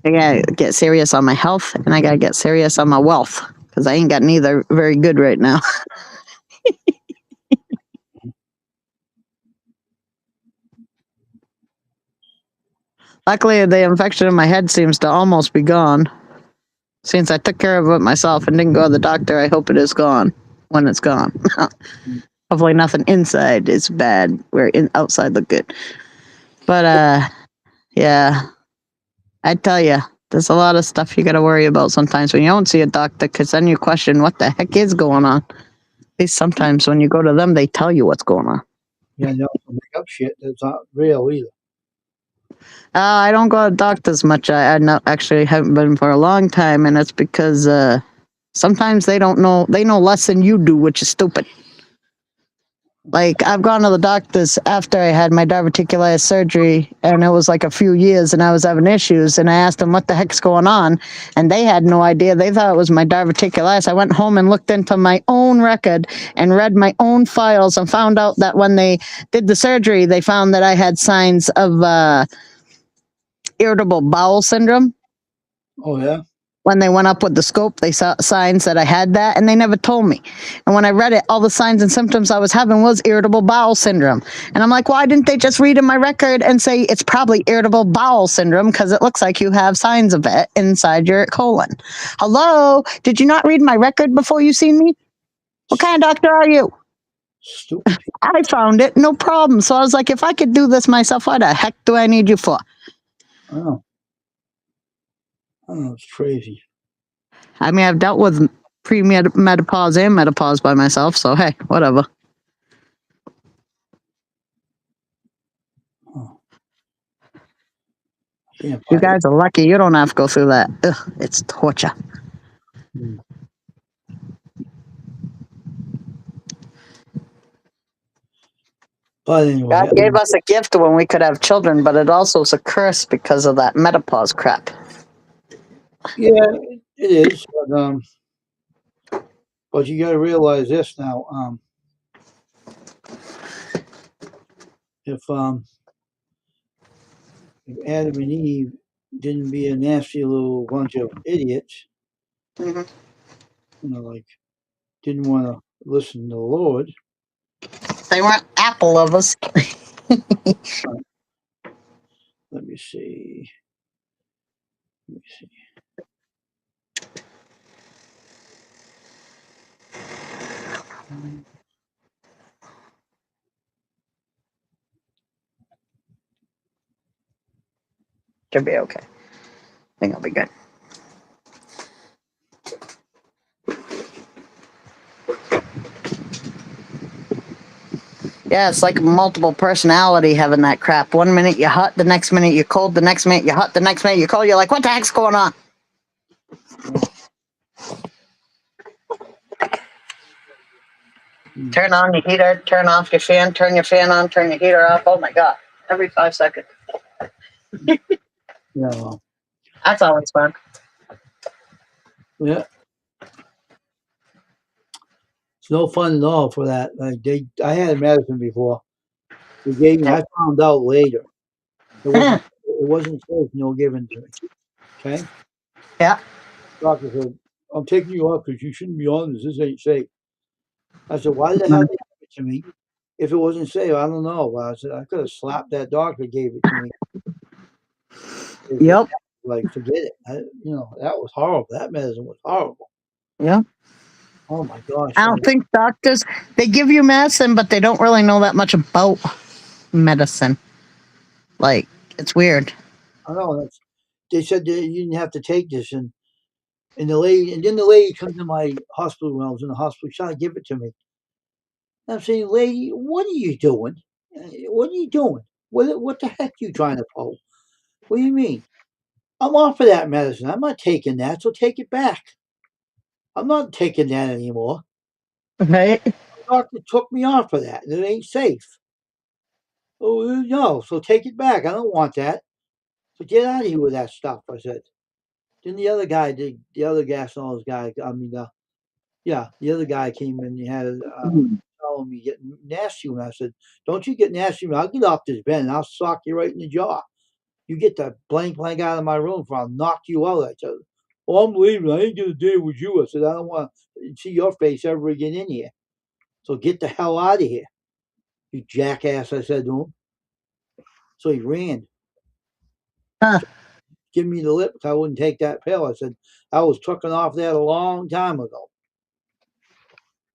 I got to get serious on my health and I got to get serious on my wealth because I ain't got neither very good right now. Luckily, the infection in my head seems to almost be gone. Since I took care of it myself and didn't go to the doctor, I hope it is gone. when it's gone. Hopefully nothing inside is bad where outside look good. But yeah, I tell you, there's a lot of stuff you got to worry about sometimes when you don't see a doctor, because then you question what the heck is going on. At least sometimes when you go to them, they tell you what's going on. Yeah, they also make up shit that's not real either. I don't go to doctors much. I actually haven't been for a long time, and it's because sometimes they don't know. They know less than you do, which is stupid. Like, I've gone to the doctors after I had my diverticulitis surgery, and it was like a few years, and I was having issues, and I asked them what the heck's going on, and they had no idea. They thought it was my diverticulitis. I went home and looked into my own record and read my own files and found out that when they did the surgery, they found that I had signs of irritable bowel syndrome. Oh yeah. When they went up with the scope, they saw signs that I had that, and they never told me. And when I read it, all the signs and symptoms I was having was irritable bowel syndrome. And I'm like, why didn't they just read in my record and say it's probably irritable bowel syndrome because it looks like you have signs of it inside your colon? Hello? Did you not read my record before you seen me? What kind of doctor are you? Stupid. I found it, no problem. So I was like, if I could do this myself, what the heck do I need you for? Oh, it's crazy. I mean, I've dealt with pre-menopause and menopause by myself, so hey, whatever. Oh. Can't You buy guys are lucky you don't have to go through that. Ugh, it's torture. it. But anyway, God gave us a gift when we could have children, but it also is a curse because of that menopause crap. yeah, it is. But you got to realize this now. If Adam and Eve didn't be a nasty little bunch of idiots, Mhm. like didn't want to listen to the Lord. They weren't apple lovers. Let me see. Should be okay. I think I'll be good. Yeah, it's like multiple personality having that crap. 1 minute you're hot, the next minute you're cold, the next minute you're hot, the next minute you're cold. You're like, what the heck's going on? Turn on your heater, turn off your fan, turn your fan on, turn your heater off. Oh my God. Every 5 seconds. Yeah. That's always fun. Yeah. It's no fun at all for that. Like I had medicine before. They gave me. I found out later. It wasn't safe. No given to me. Okay. Yeah. Doctor said, "I'm taking you off because you shouldn't be on this. This ain't safe." I said, "Why the hell did they give it to me? If it wasn't safe, I don't know." Well, I said, "I could have slapped that doctor that gave it to me." Yep. Like, forget it. That was horrible. That medicine was horrible. Yeah. Oh my gosh. I don't think doctors, they give you medicine, but they don't really know that much about medicine. Like, it's weird. I know. They said that you didn't have to take this, and then the lady comes to my hospital when I was in the hospital, trying to give it to me. And I'm saying, "Lady, what are you doing? What are you doing? What the heck are you trying to pull? What do you mean? I'm off of that medicine. I'm not taking that, so take it back. I'm not taking that anymore. Right? The doctor took me off of that. It ain't safe. Oh, no, so take it back. I don't want that. So get out of here with that stuff," I said. Then the other guy, the other gastroenterologist guy, the other guy came in and he had telling me getting nasty when I said, "Don't you get nasty when I'll get off this bed and I'll sock you right in the jaw. You get the blank out of my room for I'll knock you out." I said, "Oh, I'm leaving. I ain't gonna deal with you." I said, "I don't want to see your face ever again in here. So get the hell out of here, you jackass," I said to him. So he ran. Huh. Give me the lip because I wouldn't take that pill. I said, "I was taken off that a long time ago."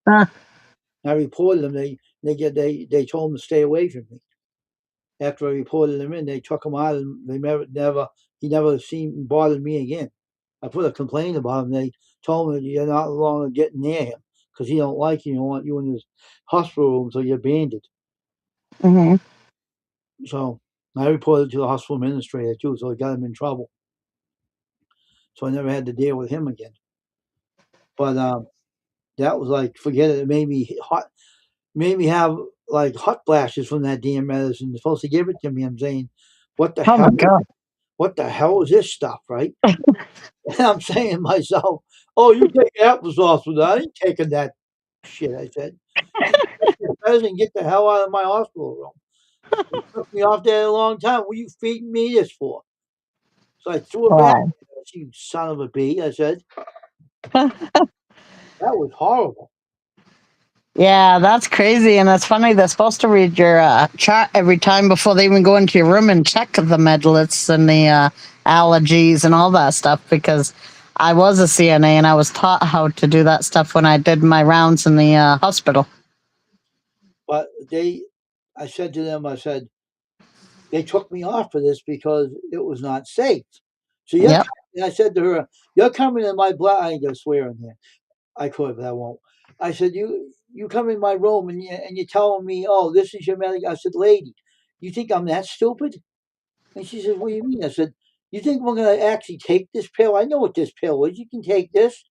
Huh. I reported them. They told him to stay away from me. After I reported him in, they took him out, and he never seen bothered me again. I put a complaint about him. They told me you're not longer getting near him because he don't like you. He don't want you in his hospital room, so you're banned. Hmm. So I reported to the hospital administrator too, so it got him in trouble. So I never had to deal with him again. But that was like, forget it. It made me have like hot flashes from that damn medicine. They're supposed to give it to me. I'm saying, what the Oh hell? my God. What the hell is this stuff, right? And I'm saying to myself, "Oh, you take applesauce with that? I ain't taking that shit." I said, "You take your medicine, get the hell out of my hospital room. You took me off there a long time. What are you feeding me this for?" So I threw it back. Wow. You son of a bee! I said, "That was horrible." Yeah, that's crazy. And it's funny, they're supposed to read your chart every time before they even go into your room and check the med lists and the allergies and all that stuff because I was a CNA and I was taught how to do that stuff when I did my rounds in the hospital. But I said to them, I said, they took me off for this because it was not safe. So Yep. and I said to her, "You're coming in my blood." I ain't gonna swear in here. I could, but I won't. I said, "You come in my room and you're telling me, oh, this is your medic." I said, "Lady, you think I'm that stupid?" And she said, "What do you mean?" I said, "You think we're gonna actually take this pill? I know what this pill is. You can take this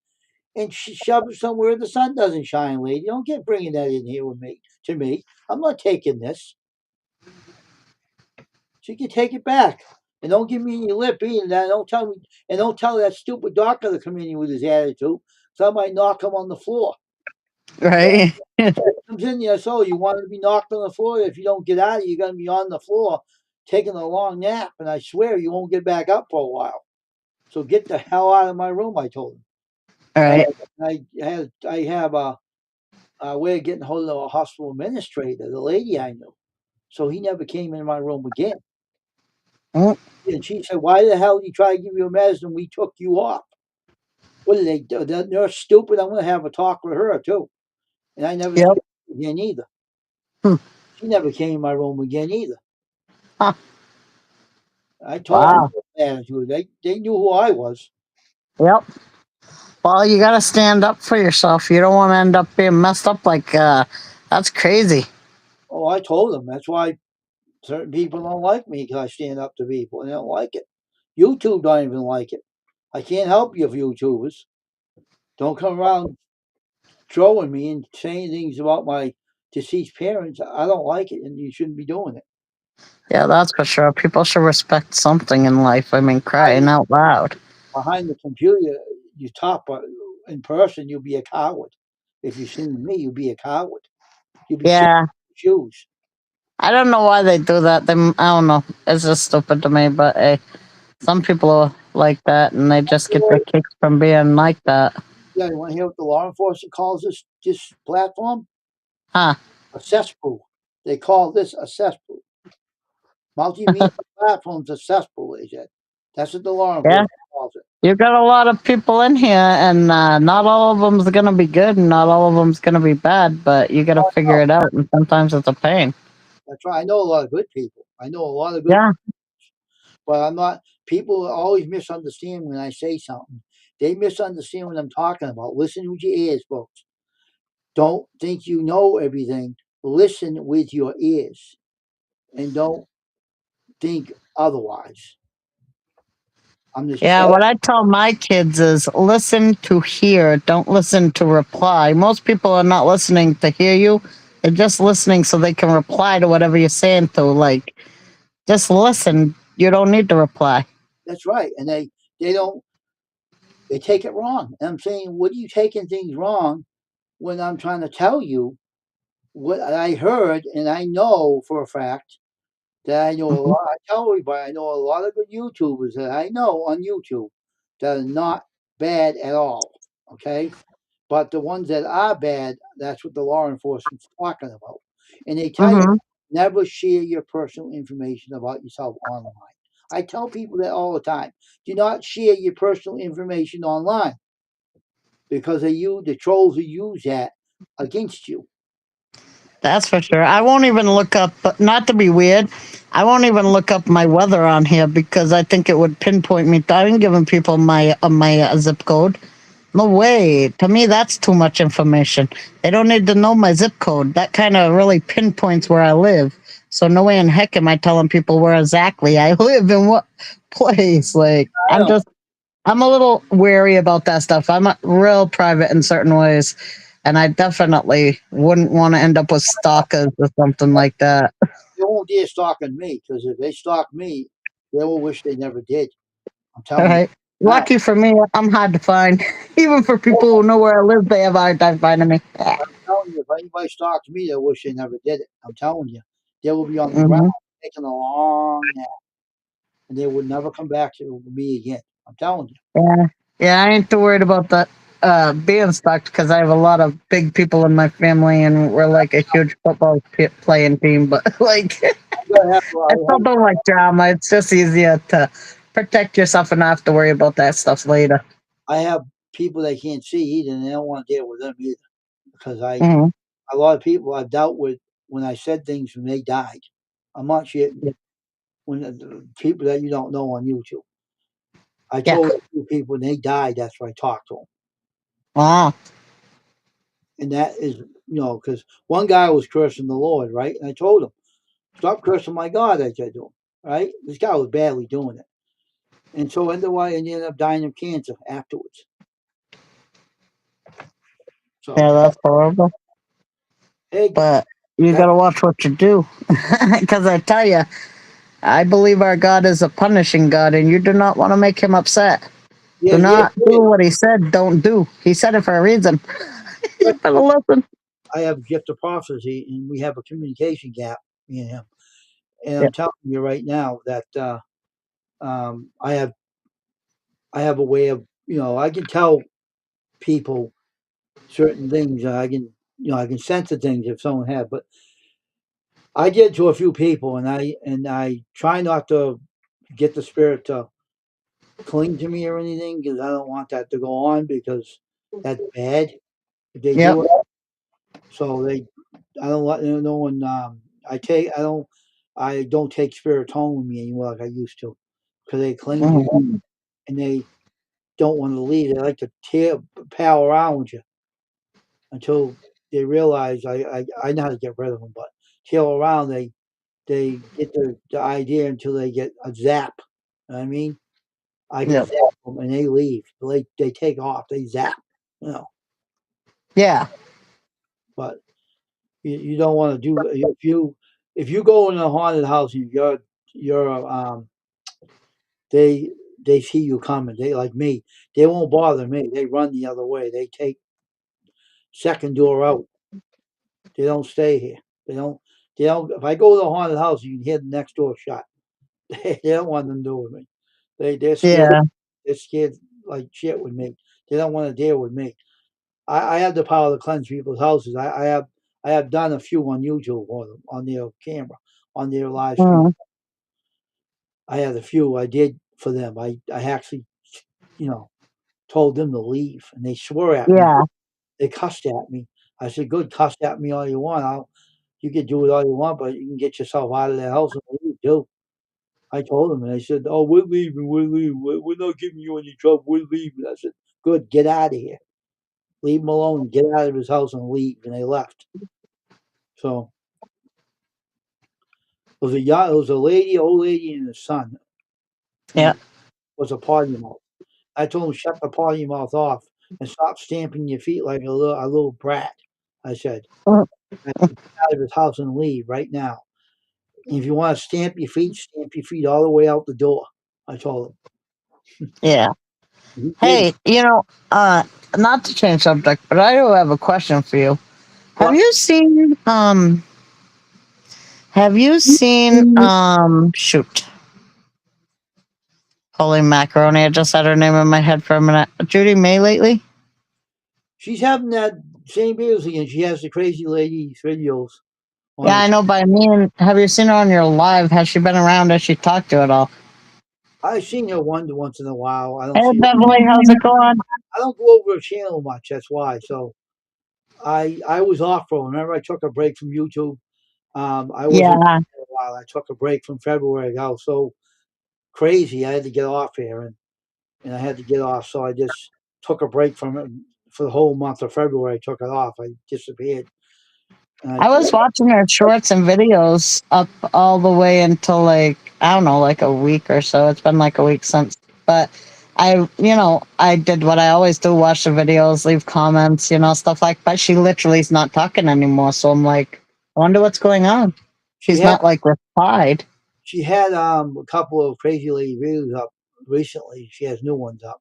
and shove it somewhere the sun doesn't shine, lady. Don't get bringing that in here with me to me. I'm not taking this." So you can take it back. And don't give me your lip either. That don't tell me, and don't tell that stupid doctor to come in here with his attitude. So I might knock him on the floor. Right. Comes in there, so you want to be knocked on the floor. If you don't get out, you're going to be on the floor taking a long nap, and I swear you won't get back up for a while. So get the hell out of my room, I told him. All right. I have a way of getting hold of a hospital administrator, the lady I knew. So he never came in my room again. Mm. And she said, "Why the hell did you try to give you a medicine? We took you off." What did they do? They're stupid. I'm going to have a talk with her too. And I never Yep. seen her again either. Hmm. She never came in my room again either. Huh. I told Wow. them attitude. They knew who I was. Yep. Well, you got to stand up for yourself. You don't want to end up being messed up like that's crazy. Oh, I told them. That's why certain people don't like me because I stand up to people and they don't like it. YouTube don't even like it. I can't help you, YouTubers. Don't come around trolling me and saying things about my deceased parents. I don't like it, and you shouldn't be doing it. Yeah, that's for sure. People should respect something in life. I mean, crying out loud. Behind the computer, you talk, but in person, you'll be a coward. If you see me, you'll be a coward. You'll be shaking Yeah. your shoes. I don't know why they do that. I don't know. It's just stupid to me. But hey, some people are like that, and they just get their kicks from being like that. Yeah, you want to hear what the law enforcement calls this platform? Huh? A cesspool. They call this a cesspool. Multimedia platform's a cesspool, they said. That's what the law Yeah. enforcement calls it. You got a lot of people in here, and not all of them's gonna be good, and not all of them's gonna be bad. But you got to Oh, I figure know. it out, and sometimes it's a pain. That's right. I know a lot of good people. I know a lot of good, Yeah. but I'm not. People always misunderstand when I say something. They misunderstand what I'm talking about. Listen with your ears, folks. Don't think you know everything. Listen with your ears, and don't think otherwise. I'm just Yeah, telling. what I tell my kids is listen to hear, don't listen to reply. Most people are not listening to hear you, they're just listening so they can reply to whatever you're saying to. Like, just listen. You don't need to reply. That's right, and they don't. They take it wrong. And I'm saying, what are you taking things wrong when I'm trying to tell you what I heard, and I know for a fact that I know a Mhm. lot. I tell everybody I know a lot of good YouTubers that I know on YouTube that are not bad at all. Okay, but the ones that are bad, that's what the law enforcement's talking about, and they tell you Mhm. never share your personal information about yourself online. I tell people that all the time. Do not share your personal information online because the trolls who use that against you. That's for sure. I won't even look up, but not to be weird, I won't even look up my weather on here because I think it would pinpoint me. I'm giving people my zip code. No way. To me, that's too much information. They don't need to know my zip code. That kind of really pinpoints where I live. So no way in heck am I telling people where exactly I live in what place. Like I don't. I'm a little wary about that stuff. I'm real private in certain ways, and I definitely wouldn't want to end up with stalkers or something like that. They won't dare stalking me because if they stalk me, they will wish they never did. I'm All telling you right. now. Lucky for me, I'm hard to find. Even for people who know where I live, they have a hard time finding me. I'm telling you, if anybody stalks me, they wish they never did it. I'm telling you, they will be on the ground Hmm. taking a long nap, and they would never come back to me again. I'm telling you. Yeah, yeah, I ain't too worried about that being stuck because I have a lot of big people in my family, and we're like a huge football playing team. But like, I'm gonna have to, I still don't like drama. It's just easier to protect yourself and not have to worry about that stuff later. I have people that can't see either, and they don't want to deal with them either because Hmm. a lot of people I've dealt with when I said things when they died. I'm not shitting. When the people that you don't know on YouTube, I Yeah. told a few people when they died, that's what I talked to them, Wow. and that is because one guy was cursing the Lord, right? And I told him, stop cursing my God. I said to him, right? This guy was badly doing it, and so ended up dying of cancer afterwards. So Yeah, that's horrible. hey, But you that gotta watch what you do, because I tell you, I believe our God is a punishing God, and you do not want to make him upset. yeah Do yeah. not do what he said. Don't do. He said it for a reason. You better listen. I have a gift of prophecy, and we have a communication gap, me and him. And Yeah. I'm telling you right now that um, I have I have a way of I can tell people certain things. I can I can sense the things if someone had. But I did to a few people, and I try not to get the spirit to cling to me or anything because I don't want that to go on because that's bad if they Yep. do it. So I don't let no one. I don't take spirits home with me anymore like I used to because they cling to you Mhm. and they don't want to leave. They like to pal around with you until they realize I know how to get rid of them, but tail around they get the idea until they get a zap. You know what I mean, I can Yep. zap them and they leave. They take off. They zap. You know, Yeah. but you don't want to do if you go in a haunted house and you're they they see you coming. They like me. They won't bother me. They run the other way. They take second door out. They don't stay here. They don't. They don't. If I go to a haunted house, you can hear the next door shut. They don't want nothing to do with me. They're scared. Yeah. They're scared like shit with me. They don't want to deal with me. I have the power to cleanse people's houses. I have done a few on YouTube for them on their camera on their live stream. Mhm. I had a few I did for them. I actually you know told them to leave and they swore at me. Yeah. They cussed at me. I said, "Good, cuss at me all you want. You can do it all you want, but you can get yourself out of the house and leave too." I told them, and they said, "Oh, we're leaving. We're leaving. We're not giving you any trouble. We're leaving." I said, "Good, get out of here. Leave him alone. Get out of his house and leave." And they left. So it was a old lady, and a son, and Yeah. it was a potty mouth. I told him, "Shut the potty mouth off and stop stamping your feet like a little brat." I said, Mhm. "Get out of his house and leave right now. If you want to stamp your feet all the way out the door." I told Yeah. him. He did. Hey, not to change subject, but I do have a question for you. Have But you seen shoot. Holy macaroni, I just had her name in my head for a minute. Judy May lately? she's having that same videos again. She has the crazy lady videos on Yeah, her. I know, but I mean, have you seen her on your live? Has she been around? Has she talked to you at all? I've seen her once in a while. I Hey, don't see her. Beverly, how's it going? I don't go over her channel much. That's why. So I was off for. Remember, I took a break from YouTube. I wasn't Yeah. for a while. I took a break from February. I was so crazy. I had to get off here, and I had to get off. So I just took a break from it for the whole month of February. I took it off. I disappeared. And I was watching her shorts and videos up all the way until like, I don't know, like a week or so. It's been like a week since. But I did what I always do, watch the videos, leave comments, stuff like, but she literally is not talking anymore. So I'm like, I wonder what's going on. she She's had not like replied. she had a couple of Crazy Lady videos up recently. She has new ones up.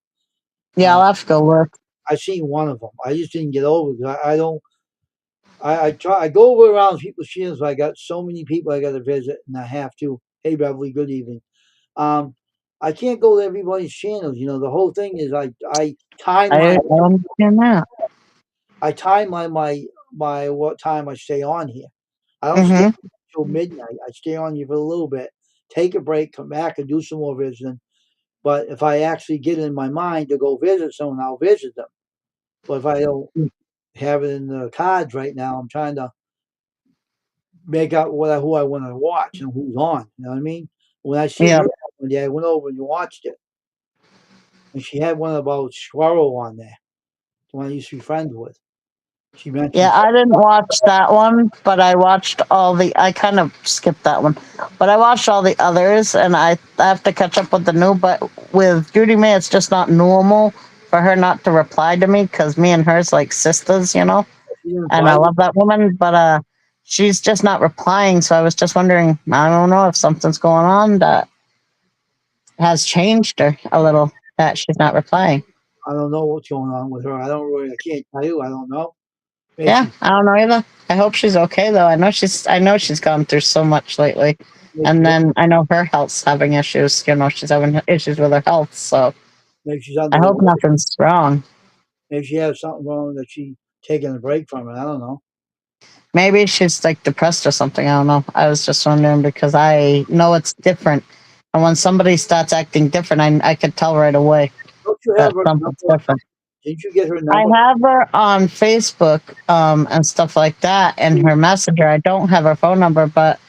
Yeah, Uh, I'll have to go look. I seen one of them. I just didn't get over it. I don't. I try. I go over around people's channels. I got so many people I got to visit, and I have to. Hey, Beverly. Good evening. Um, I can't go to everybody's channels. The whole thing is I time my I understand that. I time my what time I stay on here. I don't stay Mm-hmm. till midnight. I stay on here for a little bit, take a break, come back and do some more visiting. But if I actually get it in my mind to go visit someone, I'll visit them. But if I don't have it in the cards right now, I'm trying to make out who I want to watch and who's on. You know what I mean? When I seen Yeah. her one day, I went over and watched it, and she had one about Squirrel on there, the one I used to be friends with. She Yeah, mentioned I didn't watch that one, but I watched I kind of skipped that one, but I watched all the others, and I have to catch up with the new. But with Judy May, it's just not normal for her not to reply to me because me and her's like sisters, she didn't and I reply. love that woman, but she's just not replying. So I was just wondering, I don't know if something's going on that has changed her a little that she's not replying. I don't know what's going on with her. I can't tell you. I don't know. Maybe Yeah, she's I don't know either. I hope she's okay though. I know she's gone through so much lately. maybe And she's then I know her health's having issues. She's having issues with her health. So maybe she's I under the hope weather. nothing's wrong. Maybe she has something wrong that she taking a break from it. I don't know. Maybe she's like depressed or something. I don't know. I was just wondering because I know it's different. And when somebody starts acting different, I could tell right away Don't you have that her something's number? different. Didn't you get her I number? have her on Facebook and stuff like that and her messenger. I don't have her phone number, but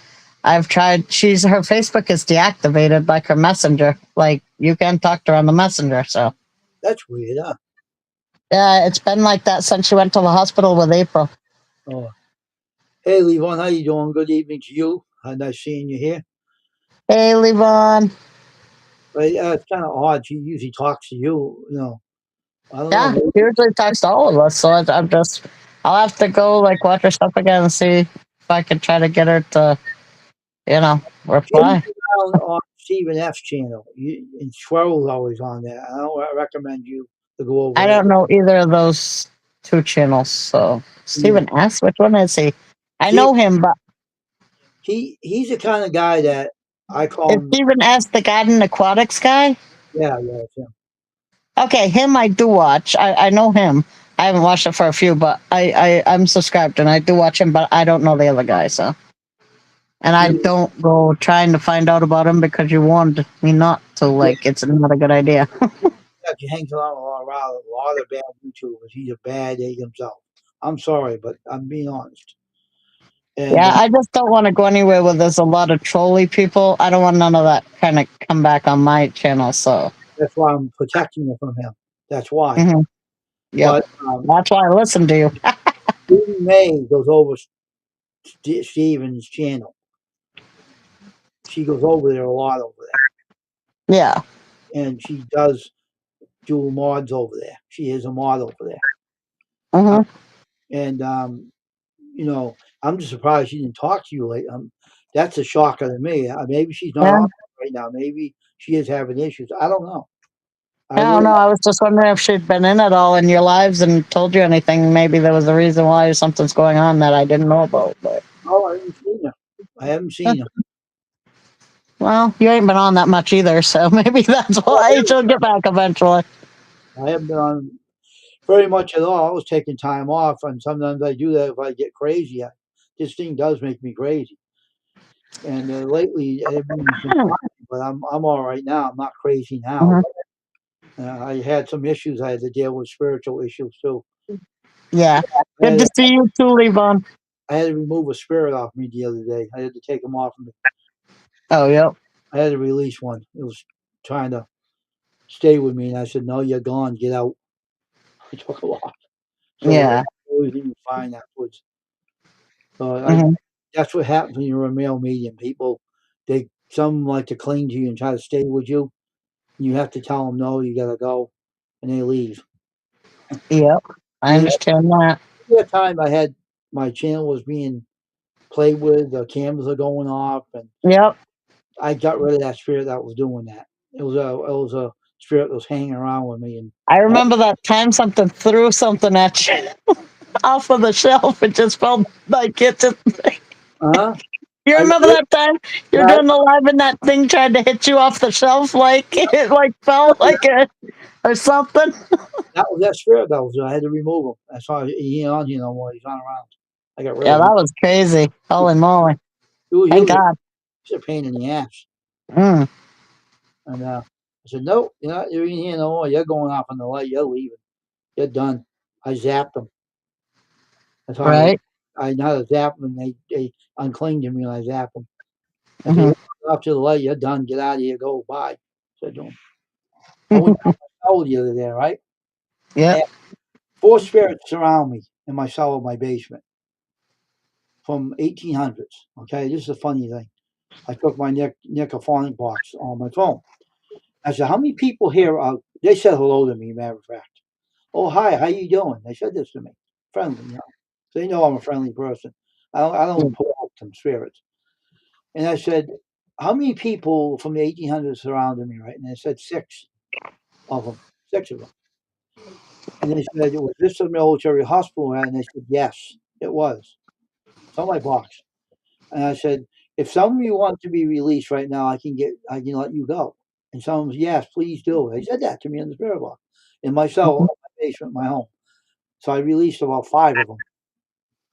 I've tried. Her Facebook is deactivated like her messenger. Like you can't talk to her on the messenger. So That's weird, huh? yeah, it's been like that since she went to the hospital with April. Oh, hey, Levon, how you doing? Good evening to you. Nice seeing you here. Hey, Levon. But it's kind of odd. She usually talks to you. I don't know. Yeah, he usually talks to all of us. So I'll have to go like watch her stuff again and see if I can try to get her to, She was reply. around on Stephen F's channel. And Swirl's always on there. I recommend you to go over I there. don't know either of those two channels. So Yeah. Stephen S. Which one is he? I Steve, know him, but he's the kind of guy that I call is him. Stephen S. the Garden Aquatics guy? Yeah, it's him. Okay, him I do watch. I know him. I haven't watched it for a few, but I'm subscribed and I do watch him, but I don't know the other guy. So, and I Yeah, don't go trying to find out about him because you warned me not to. yeah, Like, it's not a good idea. he hangs around with a lot of bad YouTubers. He's a bad egg himself. I'm sorry, but I'm being honest. And Yeah, I just don't want to go anywhere where there's a lot of trolly people. I don't want none of that kind of come back on my channel. So, that's why I'm protecting you from him. That's why. mhm, yep, But that's why I listen to you. Stephen May goes over Steven's channel. She goes over there a lot over Yeah. there, and she does do mods over there. She is a mod over there, uh, Hmm. and I'm just surprised she didn't talk to you late. That's a shocker to me. Maybe she's not Yeah. on right now. Maybe she is having issues. I don't know. I I don't really. know. I was just wondering if she'd been in it all in your lives and told you anything. Maybe there was a reason why something's going on that I didn't know about. But Oh, I haven't seen her. I haven't seen her. well, you ain't been on that much either, so maybe that's Oh, why she'll get back eventually. I haven't been on very much at all. I was taking time off, and sometimes I do that if I get crazy. This thing does make me crazy. And lately, everything's been fine, but I'm all right now. I'm not crazy now. Mhm. I had some issues I had to deal with, spiritual issues too. Yeah. I Good had, to see you too, Levon. I had to remove a spirit off me the other day. I had to take him off me. Oh, yep. I had to release one. It was trying to stay with me, and I said, "No, you're gone. Get out." I took him off. So Yeah. everything was fine afterwards. So Mhm. that's what happens when you're a male medium. People, some like to cling to you and try to stay with you. You have to tell them no, you gotta go, and they leave. Yep. I And understand that. at that time, I had my channel was being played with, the cameras are going off, and Yep. I got rid of that spirit that was doing that. It was a spirit that was hanging around with me, and I remember that time something threw something at you off of the shelf. It just felt like it just. uh You I remember that time you're that, doing the live and that thing tried to hit you off the shelf like it like felt like it or something? that was that spirit that was. I had to remove him. I saw he ain't on here no more. He's not around. I got rid Yeah, of him. that was crazy. Holy moly. He Thank was God. a pain in the ass. Mm, And I said, "Nope, you're in here no more. You're going off on the light. You're leaving. You're done." I zapped them. That's how right. I not zap them. They uncling to me and I zap them. I said, Hmm. "You're off to the light. You're done. Get out of here. Go. Bye." Said to him. I went down my cellar the other day, right? I Yep. had 4 spirits surround me in my cellar, my basement, from 1800s. Okay, this is a funny thing. I took my Nicophonic box on my phone. I said, "How many people here?" They said hello to me. Matter of fact, "Oh, hi, how you doing?" They said this to me, friendly, So they know I'm a friendly person. I don't pull out some spirits. And I said, "How many people from the 1800s surrounded me?" Right, and they said of them, 6 of them. And they said, "Was this a military hospital?" And they said, "Yes, it was." It's on my box. And I said, "If some of you want to be released right now, I can let you go." And some of them, "Yes, please do." They said that to me in the spirit box, in my cell, Mhm. my basement, my home. So I released about 5 of them.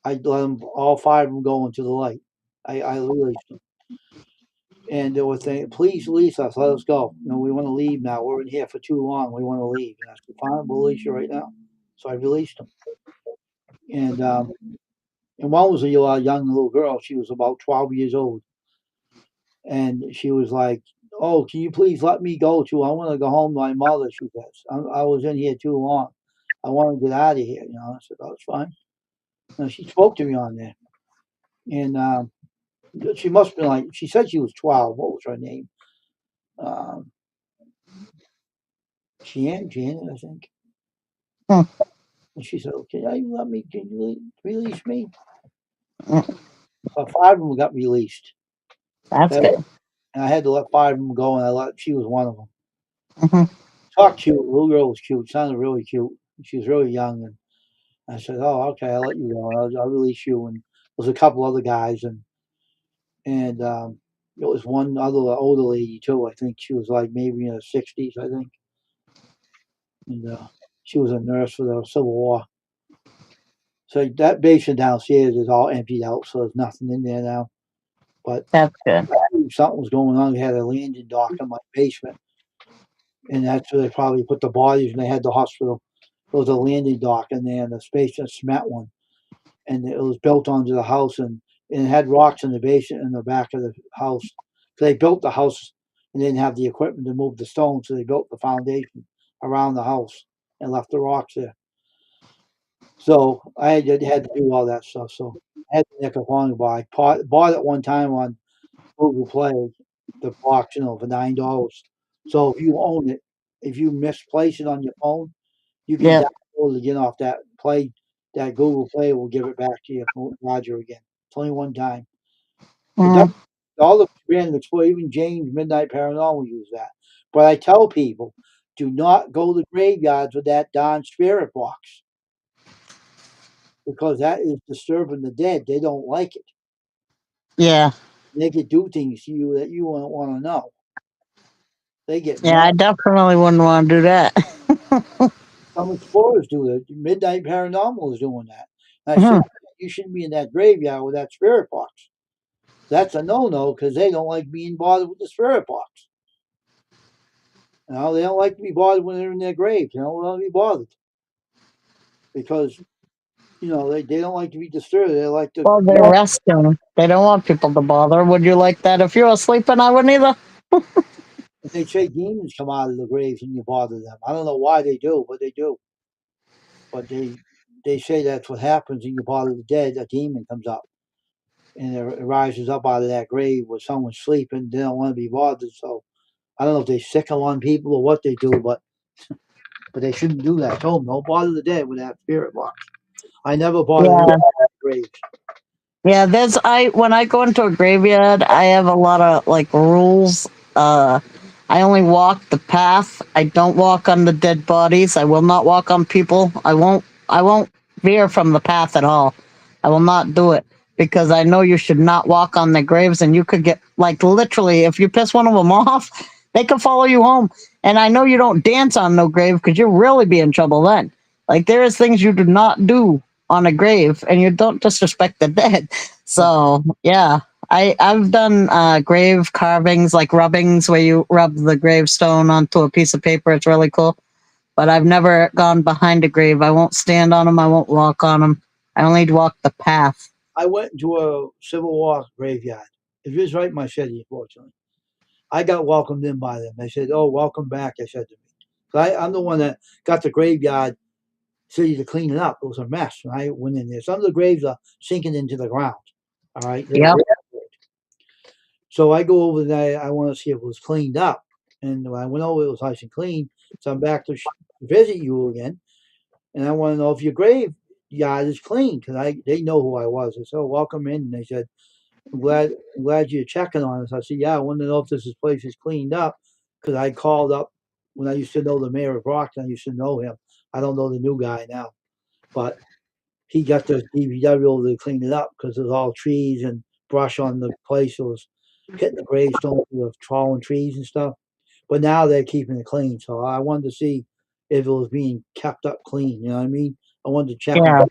I let them, all 5 of them go into the light. I released them. And they were saying, "Please release us. Let us go. We want to leave now. We're in here for too long. We want to leave." And I said, "Fine, we'll release you right now." So I released them. And one was a young little girl. She was about 12 years old. And she was like, "Oh, can you please let me go too? I want to go home to my mother." She says, I was in here too long. I want to get out of here. I said, "Oh, it's fine." And she spoke to me on there. And she must have been like, she said she was 12. What was her name? Um, Janet, I think. Hmm. And she said, "Okay, can you release me?" Mm, So 5 of them got released. that's That, good. and I had to let 5 of them go, and she was one of them. Hmm. Talked cute. The little girl was cute. Sounded really cute. She was really young. And I said, "Oh, okay, I'll let you go. I'll release you." And there's a couple other guys, and it was one other older lady too. I think she was like maybe in her 60s, I think, and she was a nurse for the Civil War. So that basement downstairs is all emptied out, so there's nothing in there now. But That's good. I knew something was going on. They had a landing dock in my basement, and that's where they probably put the bodies. And they had the hospital. There was a landing dock in there, and the space cement one, and it was built onto the house, and it had rocks in the basement in the back of the house. So they built the house and didn't have the equipment to move the stone, so they built the foundation around the house and left the rocks there. So I had to do all that stuff. So I had the Nick of Long buy. Bought it one time on Google Play, the box, for $9. So if you own it, if you misplace it on your phone, you can Yep. download it again off that play. That Google Play will give it back to you, Roger, again. It's only one time. It does Mm, all the random explore. Even James Midnight Paranormal use that. But I tell people, do not go to graveyards with that darn spirit box because that is disturbing the dead. They don't like it. yeah. They could do things to you that you won't want to know. They get Yeah, mad. I definitely wouldn't want to do that. Some explorers do that. Midnight Paranormal is doing that. And I said, Mhm. you shouldn't be in that graveyard with that spirit box. That's a no-no because they don't like being bothered with the spirit box. They don't like to be bothered when they're in their graves. They don't want to be bothered because they don't like to be disturbed. They like to. Well, they're resting. They don't want people to bother. Would you like that if you were sleeping? I wouldn't either. They say demons come out of the graves and you bother them. I don't know why they do, but they do. But they say that's what happens when you bother the dead. A demon comes up and it rises up out of that grave where someone's sleeping. They don't want to be bothered. So I don't know if they sickle on people or what they do, but they shouldn't do that. I told them, don't bother the dead with that spirit box. I never bother Yeah. graves. Yeah, when I go into a graveyard, I have a lot of like rules. I only walk the path. I don't walk on the dead bodies. I will not walk on people. I won't veer from the path at all. I will not do it because I know you should not walk on the graves and you could get like literally if you piss one of them off, they could follow you home. And I know you don't dance on no grave because you'll really be in trouble then. Like there is things you do not do on a grave and you don't disrespect the dead. So yeah, I've done grave carvings like rubbings where you rub the gravestone onto a piece of paper. It's really cool. But I've never gone behind a grave. I won't stand on them. I won't walk on them. I only walk the path. I went into a Civil War graveyard. It was right in my city, unfortunately. I got welcomed in by them. They said, "Oh, welcome back." They said to me. So I'm the one that got the graveyard city to clean it up. It was a mess when I went in there. Some of the graves are sinking into the ground. All right. Yep. So I go over there. I want to see if it was cleaned up. And when I went over, it was nice and clean. So I'm back to visit you again. And I want to know if your graveyard is clean because they know who I was. I said, "Oh, welcome in." And they said, I'm glad you're checking on us. I said, "Yeah, I want to know if this place is cleaned up because I called up when I used to know the mayor of Brockton. I used to know him. I don't know the new guy now, but he got the DPW over to clean it up because there's all trees and brush on the place. It was hitting the gravestone with fallen trees and stuff. But now they're keeping it clean. So I wanted to see if it was being kept up clean. You know what I mean? I wanted to check. Yeah.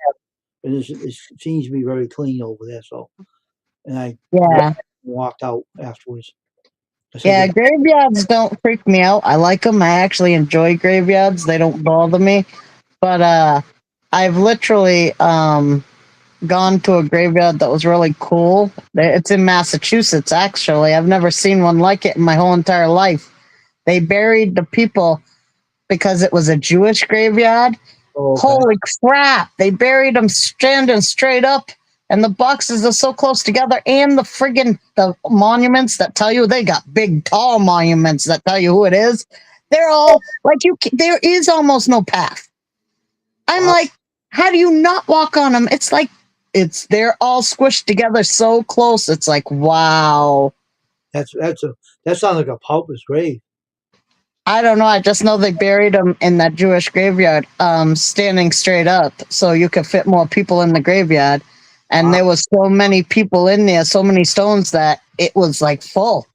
And it seems to be very clean over there. So, and I Yeah. walked out afterwards. I said, Yeah, graveyards don't freak me out. I like them. I actually enjoy graveyards. They don't bother me. But I've literally gone to a graveyard that was really cool. It's in Massachusetts, actually. I've never seen one like it in my whole entire life. They buried the people because it was a Jewish graveyard. "Oh, okay." Holy crap! They buried them standing straight up, and the boxes are so close together. And the monuments that tell you they got big, tall monuments that tell you who it is. They're all like you. There is almost no path. I'm Wow. like, how do you not walk on them? It's like they're all squished together so close. It's like wow. That sounds like a pauper's grave. I don't know. I just know they buried them in that Jewish graveyard, standing straight up, so you could fit more people in the graveyard. And Wow. there was so many people in there, so many stones that it was like full.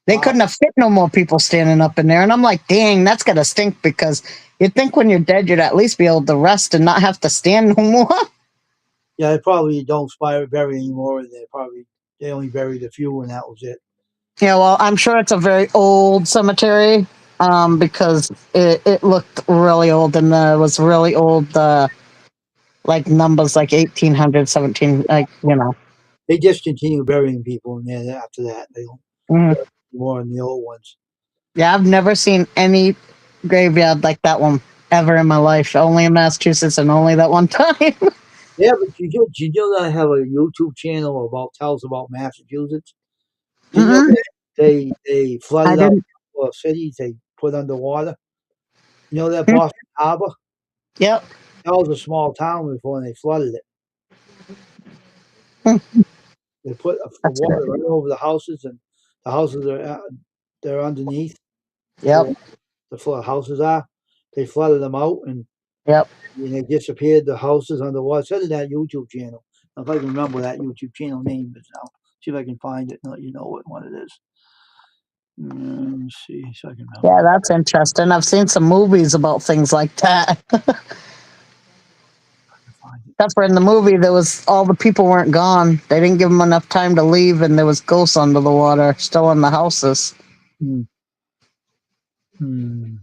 They Wow. couldn't have fit no more people standing up in there. And I'm like, dang, that's gotta stink because you'd think when you're dead, you'd at least be able to rest and not have to stand no more. Yeah, they probably don't bury anymore. And they only buried a few, and that was it. Yeah, well, I'm sure it's a very old cemetery because it looked really old and it was really old. Like numbers like 1800, 17, like, you know. They discontinued burying people in there after that. They don't bury more in the old ones. Yeah, I've never seen any graveyard like that one ever in my life. Only in Massachusetts and only that one time. Yeah, but did you know that I have a YouTube channel tells about Massachusetts? Did you know Mhm. they I flooded out didn't. cities they put underwater? You know that Hmm. Boston Harbor? Yep. That was a small town before they flooded it. Hmm. They put the That's water good. right over the houses, and the houses are they're underneath Yep. where the houses are. They flooded them out, and Yep. they disappeared the houses underwater. It's in that YouTube channel. If I can remember what that YouTube channel name is now. See if I can find it and let you know what one it is. Let me see so I can remember. Yeah, that's interesting. I've seen some movies about things like that. Find it. Except for in the movie, there was all the people weren't gone. They didn't give them enough time to leave, and there was ghosts under the water still in the houses. Hmm. Hmm.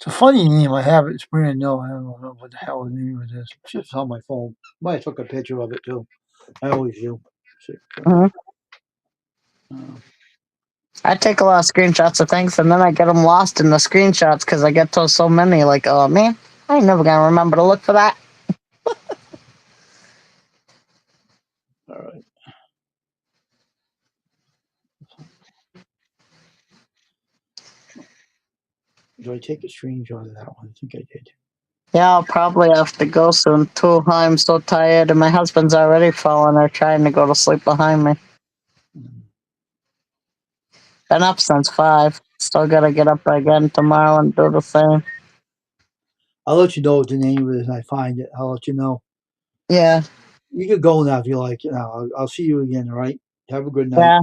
It's a funny name. I have it. It's brand new. I don't know what the hell the name of it is. It's just on my phone. Might have took a picture of it too. I always do. See. Mhm. Uh, I take a lot of screenshots of things and then I get them lost in the screenshots because I get to so many. Like, oh man, I ain't never gonna remember to look for that. all right. Do I take a screenshot of that one? I think I did. Yeah, I'll probably have to go soon too. I'm so tired and my husband's already falling or trying to go to sleep behind me. Been up since 5. Still gotta get up again tomorrow and do the same. I'll let you know what the name of it is. I find it. I'll let you know. Yeah. You could go now if you like. I'll see you again. All right. Have a good night. Yeah.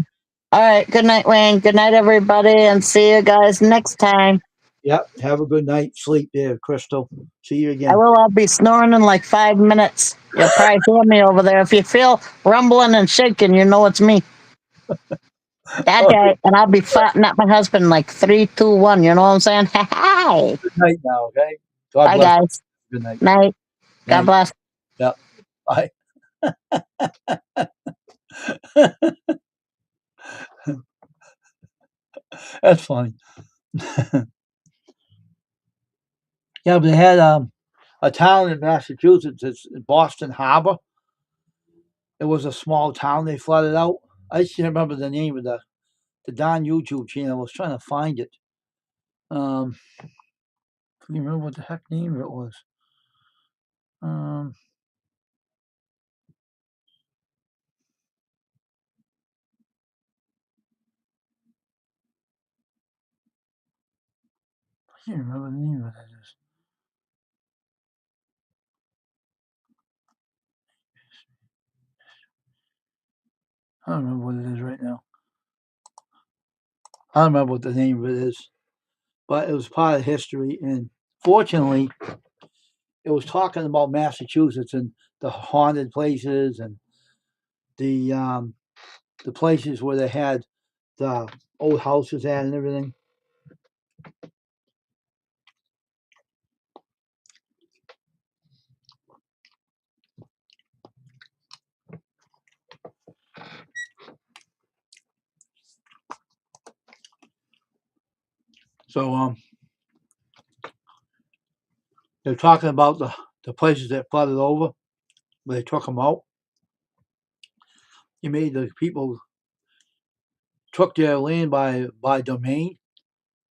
All right. Good night, Wayne. Good night, everybody, and see you guys next time. Yep. Have a good night. Sleep there, Crystal. See you I again. will. I'll be snoring in like 5 minutes. You'll probably hear me over there. If you feel rumbling and shaking, you know it's me. All Okay. And I'll be farting at my husband like 3, 2, 1. You know what I'm saying? Hi. Good night now. Okay. God Bye, bless. guys. Good night. Night. God Night. bless. Yep. Bye. That's funny. Yeah, but they had a town in Massachusetts. It's in Boston Harbor. It was a small town. They flooded out. I just can't remember the name of the Don YouTube channel. I was trying to find it. Can you remember what the heck name of it was? Um, I can't remember the name of it. I don't remember what it is right now. I don't remember what the name of it is, but it was part of history. And fortunately, it was talking about Massachusetts and the haunted places and the places where they had the old houses at and everything. So they're talking about the places that flooded over, where they took them out. You made the people took their land by domain.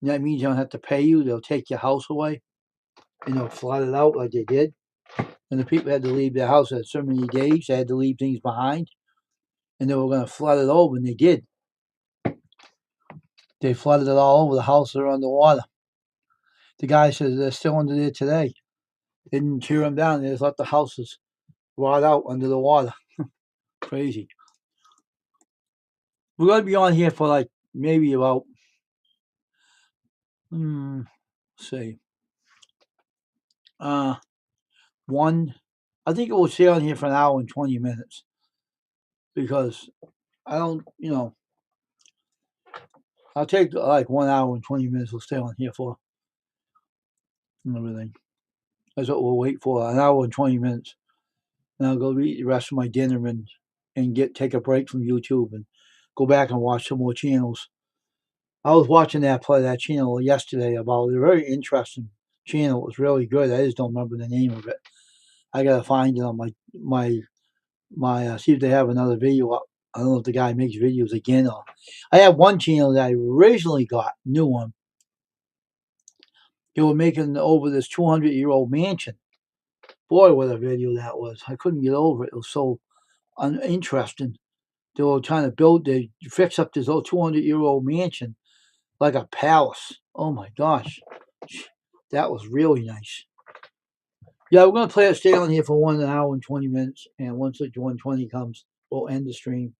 And that means they don't have to pay you. They'll take your house away and they'll flood it out like they did. And the people had to leave their house at so many days. They had to leave things behind. And they were going to flood it over, and they did. They flooded it all over. The houses are underwater. The guy says they're still under there today. They didn't tear them down. They just let the houses rot out under the water. Crazy. We're going to be on here for like maybe about, say, one. I think it will stay on here for an hour and 20 minutes because I don't, I'll take like 1 hour and 20 minutes. We'll stay on here for and everything. That's what we'll wait for, an hour and 20 minutes. And I'll go eat the rest of my dinner and take a break from YouTube and go back and watch some more channels. I was watching that channel yesterday about a very interesting channel. It was really good. I just don't remember the name of it. I gotta find it on my see if they have another video up. I don't know if the guy makes videos again or I have one channel that I originally got, new one. They were making over this 200-year-old mansion. Boy, what a video that was. I couldn't get over it. It was so uninteresting. They were trying to they fix up this old 200-year-old mansion like a palace. Oh my gosh. That was really nice. Yeah, we're going to stay on here for 1 hour and 20 minutes. And once the 120 comes, we'll end the stream.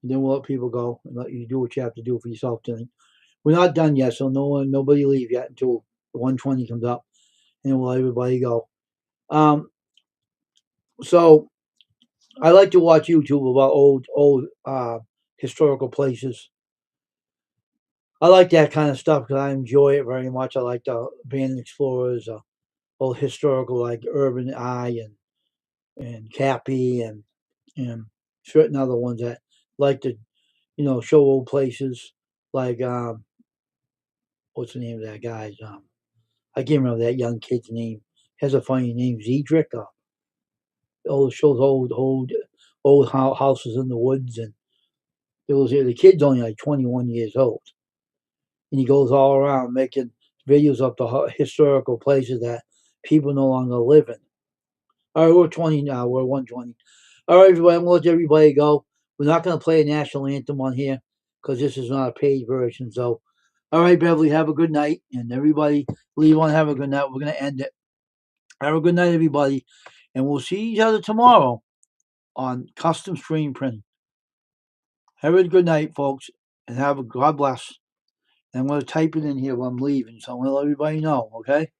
And then we'll let people go and let you do what you have to do for yourself tonight. We're not done yet, so nobody leave yet until the 120 comes up. And then we'll let everybody go. So I like to watch YouTube about old historical places. I like that kind of stuff because I enjoy it very much. I like the Abandoned Explorers, old historical like Urban Eye and Cappy and certain other ones that like to show old places like what's the name of that guy's I can't remember that young kid's name. Has a funny name, Zedric. Old shows old houses in the woods, and the kid's only like 21 years old, and he goes all around making videos of the historical places that people no longer live in. All right, we're 20 now. We're 120. All right, everybody, I'm going to let everybody go. We're not going to play a national anthem on here because this is not a paid version. So, all right, Beverly, have a good night. And everybody, leave on, have a good night. We're going to end it. Have a good night, everybody. And we'll see each other tomorrow on Custom Screen Printing. Have a good night, folks. And God bless. And I'm going to type it in here when I'm leaving. So I'm going to let everybody know, okay?